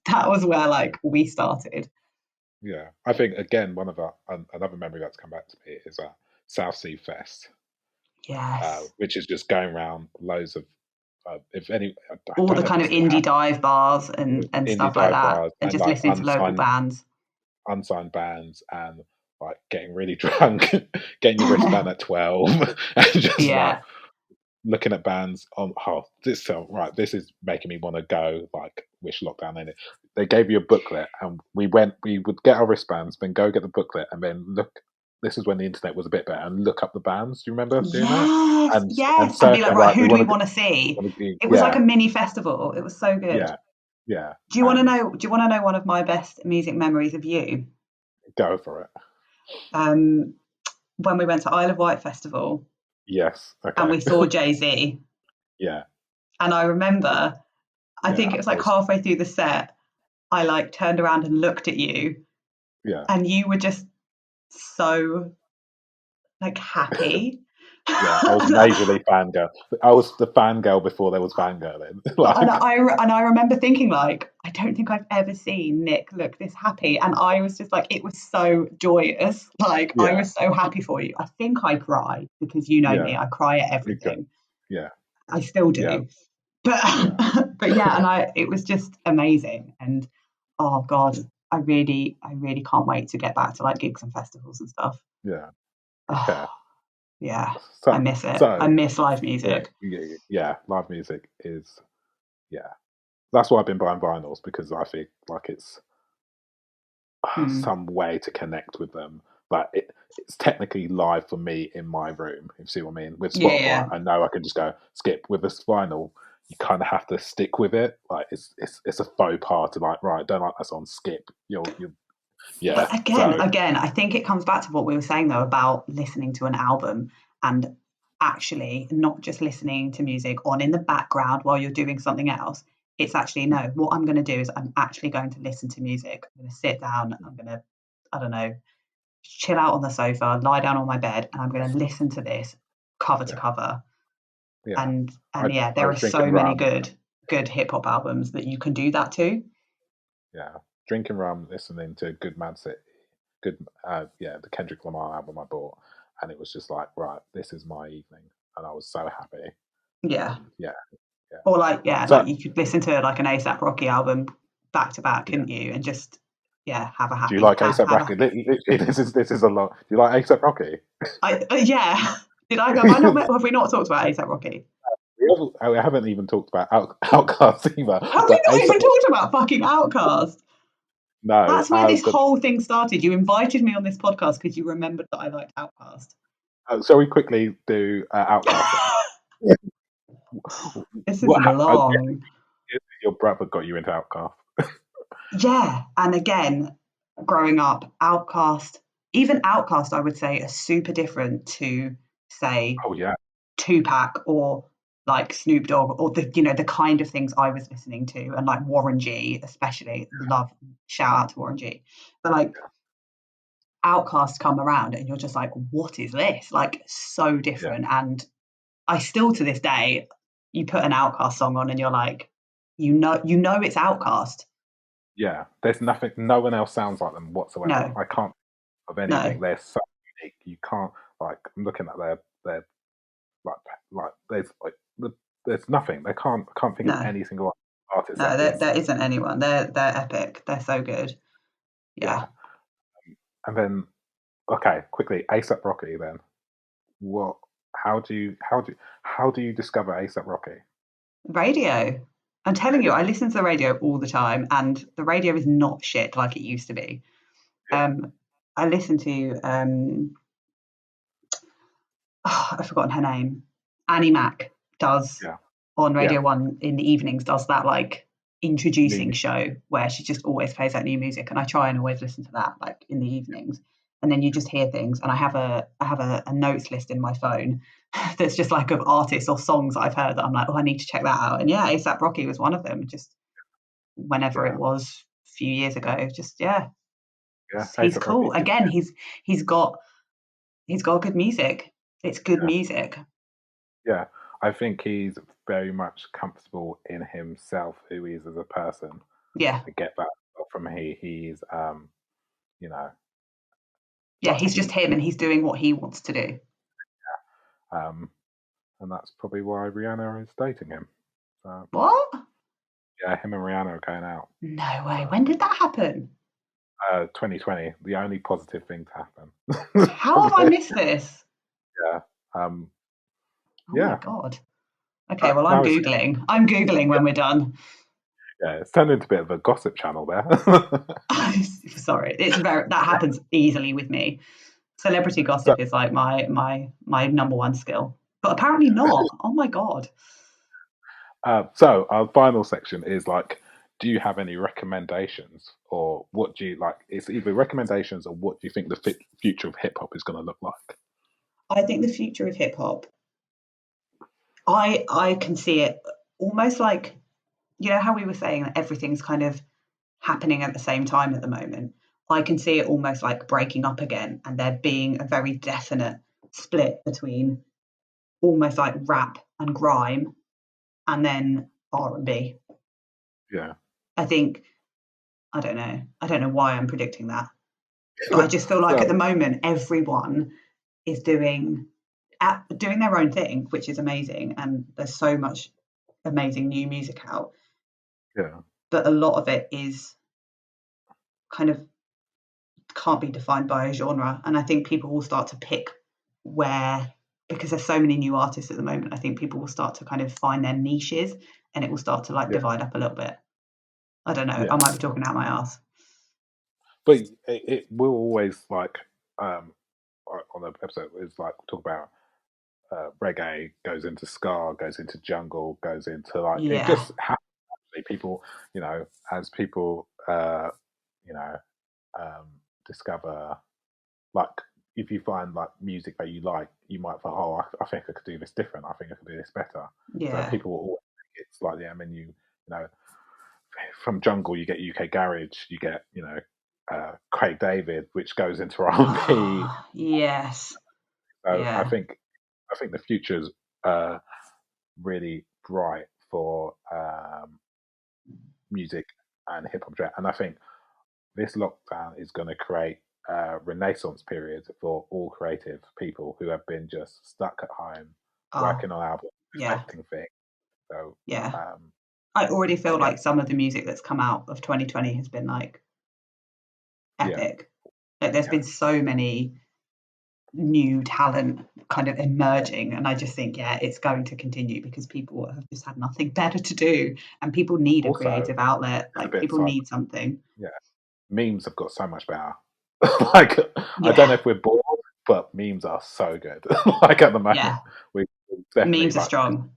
that was where like we started. Yeah, I think again one of another memory that's come back to me is South Sea Fest. Yes, which is just going around loads of all the kind of indie dive bars and stuff like that, and just listening to local bands, unsigned bands, and like getting really drunk, getting your wristband at 12, and just like looking at bands on this is making me want to go, like wish lockdown ended. They gave you a booklet and we would get our wristbands, then go get the booklet and then look. This is when the internet was a bit better and look up the bands. Do you remember doing that? And be like, right, who do we want to see? It was like a mini festival. It was so good. Yeah. Do you want to know? Do you want to know one of my best music memories of you? Go for it. When we went to Isle of Wight Festival. Yes. Okay. And we saw Jay-Z. Yeah. And I remember, I think it was like halfway through the set, I like turned around and looked at you, and you were just so like happy. Yeah, I was majorly fangirl. I was the fangirl before there was fangirling. And I remember thinking, like, I don't think I've ever seen Nick look this happy. And I was just like, it was so joyous. Like, I was so happy for you. I think I cried because you know me, I cry at everything. Yeah. I still do. Yeah. But yeah, and it was just amazing. And oh God, I really can't wait to get back to like gigs and festivals and stuff. Yeah. Oh, yeah. So, I miss it. I miss live music. Yeah, live music is that's why I've been buying vinyls, because I feel like it's some way to connect with them. But it's technically live for me in my room, if you see what I mean. With Spotify, I know I can just go skip. With this vinyl, you kind of have to stick with it. Like it's a faux pas to like, right, don't like that song, skip. But again, I think it comes back to what we were saying though about listening to an album and actually not just listening to music on in the background while you're doing something else. It's actually, no, what I'm going to do is I'm actually going to listen to music. I'm going to sit down. I'm going to, I don't know, chill out on the sofa, lie down on my bed, and I'm going to listen to this cover to cover. Yeah. And yeah, there are so many good hip hop albums that you can do that to. Yeah. Drinking rum, listening to Good Mad City, the Kendrick Lamar album I bought, and it was just like, right, this is my evening, and I was so happy. Yeah. Yeah. Or like like you could listen to like an ASAP Rocky album back to back, couldn't you? And just have a happy. Do you like ASAP Rocky? This is a lot. Do you like ASAP Rocky? Yeah. Have we not talked about ASAP Rocky? We haven't even talked about Outkast either. Have we not even talked about fucking Outkast? No. That's where this whole thing started. You invited me on this podcast because you remembered that I liked Outkast. Shall we quickly do Outkast? This is long. Your brother got you into Outkast. Yeah, and again, growing up, Outkast, I would say, are super different to say Tupac or like Snoop Dogg or the kind of things I was listening to, and like Warren G, especially. Shout out to Warren G. But like Outkast come around and you're just like, what is this? Like so different. And I still to this day, you put an Outkast song on and you're like, you know it's Outkast. Yeah, there's nothing. No one else sounds like them whatsoever. No. I can't think of anything. They're so unique. You can't like. I'm looking at their like. There's nothing. I can't think of any single artist. No, there isn't anyone. They're epic. They're so good. Yeah. And then, okay, quickly, ASAP Rocky. Then, what? How do you discover ASAP Rocky? Radio. I'm telling you, I listen to the radio all the time, and the radio is not shit like it used to be. I listen to I've forgotten her name. Annie Mac does on Radio 1 in the evenings, does that like introducing show where she just always plays that new music, and I try and always listen to that like in the evenings. And then you just hear things, and I have a notes list in my phone that's just like of artists or songs that I've heard that I'm like, oh, I need to check that out. And yeah, ASAP Rocky was one of them. Just whenever it was, a few years ago, just he's cool. Rocky. Again, he's got good music. It's good music. Yeah, I think he's very much comfortable in himself, who he is as a person. Yeah, I get that from he's yeah, he's just him, and he's doing what he wants to do. Yeah. And that's probably why Rihanna is dating him. What? Yeah, him and Rihanna are going out. No way. When did that happen? 2020. The only positive thing to happen. How have I missed this? Yeah. Oh my God. Okay, well, I'm Googling. I'm Googling when we're done. Yeah, it's turned into a bit of a gossip channel there. Sorry, that happens easily with me. Celebrity gossip is like my number one skill, but apparently not. Oh my God. So our final section is like, do you have any recommendations, or what do you like? It's either recommendations or what do you think the future of hip hop is going to look like? I think the future of hip hop, I can see it almost like, you know how we were saying that everything's kind of happening at the same time at the moment, I can see it almost like breaking up again, and there being a very definite split between almost like rap and grime and then R&B. Yeah. I don't know why I'm predicting that. But I just feel like at the moment everyone is doing their own thing, which is amazing, and there's so much amazing new music out. Yeah. But a lot of it is kind of can't be defined by a genre, and I think people will start to pick where, because there's so many new artists at the moment, I think people will start to kind of find their niches, and it will start to like divide up a little bit. I don't know. I might be talking out my ass. But it will always, like, on the episode, is like talk about reggae goes into ska, goes into jungle, goes into like it just happens. People, as people, discover, like, if you find like music that you like, you might think, oh, I think I could do this different. I think I could do this better. Yeah. So people will always think it's like, from jungle you get UK garage, you get Craig David, which goes into R&B. Oh, yes. So I think the future's really bright for music and hip hop, and I think this lockdown is going to create a renaissance period for all creative people who have been just stuck at home working on albums, perfecting things. So I already feel like some of the music that's come out of 2020 has been like epic. Like there's been so many new talent kind of emerging, and I just think it's going to continue because people have just had nothing better to do, and people need a creative outlet. Like people need something. Memes have got so much better. Like I don't know if we're bored, but memes are so good. Like at the moment, we definitely memes are strong.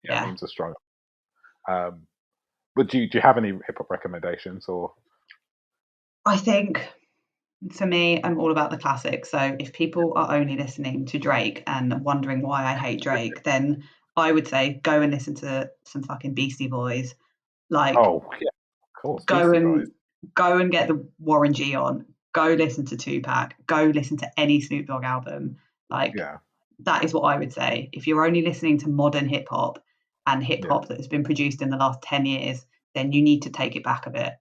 Memes are strong. But do you have any hip hop recommendations? Or I think for me, I'm all about the classics. So if people are only listening to Drake and wondering why I hate Drake, then I would say go and listen to some fucking Beastie Boys. Like, of course, go and get the Warren G on. Go listen to Tupac. Go listen to any Snoop Dogg album. Like, that is what I would say. If you're only listening to modern hip hop and hip hop that has been produced in the last 10 years, then you need to take it back a bit.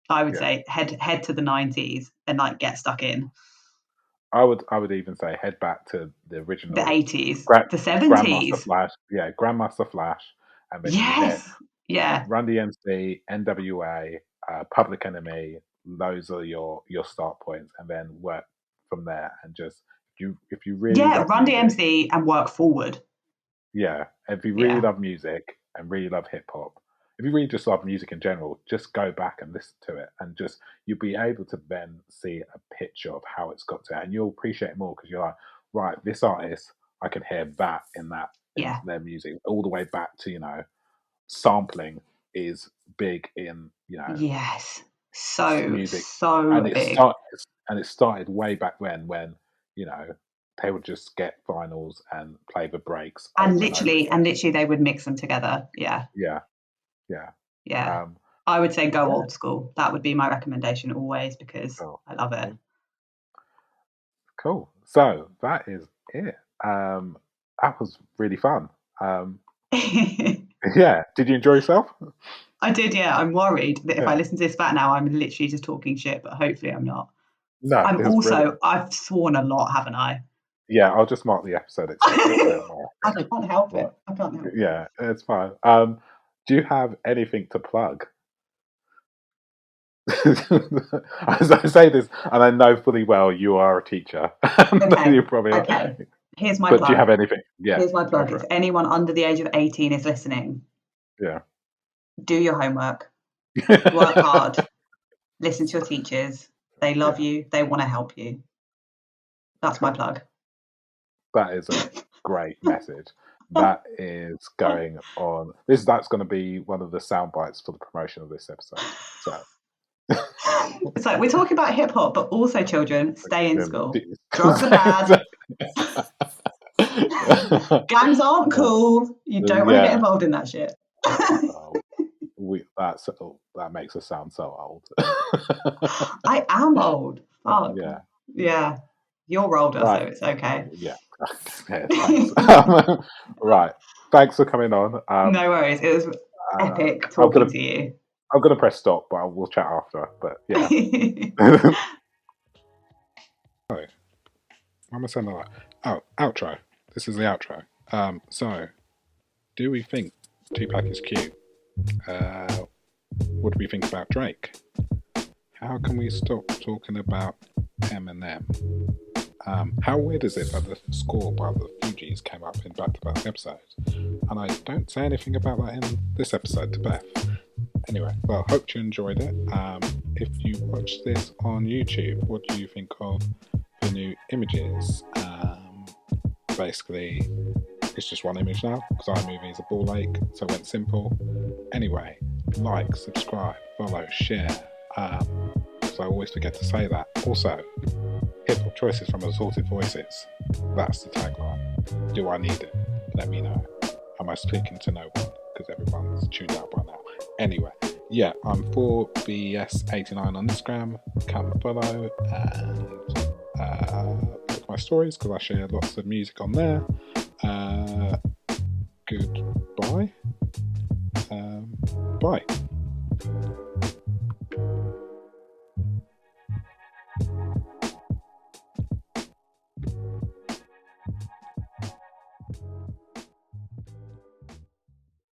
I would say head to the 90s and like get stuck in. I would even say head back to the original, the 80s, the 70s. Grandmaster Flash, Grandmaster Flash, and then Run DMC, NWA, Public Enemy. Those are your start points, and then work from there. And just if you really love Run music, DMC and work forward. Yeah, if you really love music and really love hip hop, if you really just love music in general, just go back and listen to it, and just you'll be able to then see a picture of how it's got to, and you'll appreciate it more because you're like, right, this artist, I can hear that in their music, all the way back to sampling is big in music, and big. It started way back when they would just get vinyls and play the breaks, and literally they would mix them together. I would say go old school. That would be my recommendation always, because I love it. Cool. So that is it. That was really fun. Did you enjoy yourself? I did. I'm worried that if I listen to this back now, I'm literally just talking shit, but hopefully I'm not. No, I've sworn a lot, haven't I? Yeah, I'll just mark the episode. I can't help it. Yeah, it's fine. Do you have anything to plug? As I say this, and I know fully well you are a teacher. Okay. You probably are. Okay. Here's my plug. But do you have anything? Yeah. Here's my plug. If anyone under the age of 18 is listening, do your homework. Work hard. Listen to your teachers. They love you. They want to help you. That's my plug. That is a great message. That is going on. That's going to be one of the sound bites for the promotion of this episode. So it's like we're talking about hip hop, but also children, stay in school. Drugs are bad. Gangs aren't cool. You don't want to get involved in that shit. that makes us sound so old. I am old. Fuck. Yeah. Yeah. You're older, Right. so it's okay. Yeah. Yeah, thanks. Right. Thanks for coming on. No worries. It was epic I'm talking to you. I'm gonna press stop, but we'll chat after. But yeah. I'm gonna send that. Oh, outro. This is the outro. So, do we think Tupac is cute? What do we think about Drake? How can we stop talking about Eminem? How weird is it that the score by the Fugees came up in back-to-back episodes? And I don't say anything about that in this episode to Beth. Anyway, well, hope you enjoyed it. If you watched this on YouTube, what do you think of the new images? Basically, it's just one image now, because iMovie is a ball ache, so it went simple. Anyway, like, subscribe, follow, share. Because I always forget to say that. Also, hip-hop choices from Assorted Voices. That's the tagline. Do I need it? Let me know. Am I speaking to no one? Because everyone's tuned out by now. Anyway, yeah, I'm 4BS89 on Instagram. Come follow and look at my stories, because I share lots of music on there. Goodbye. Bye.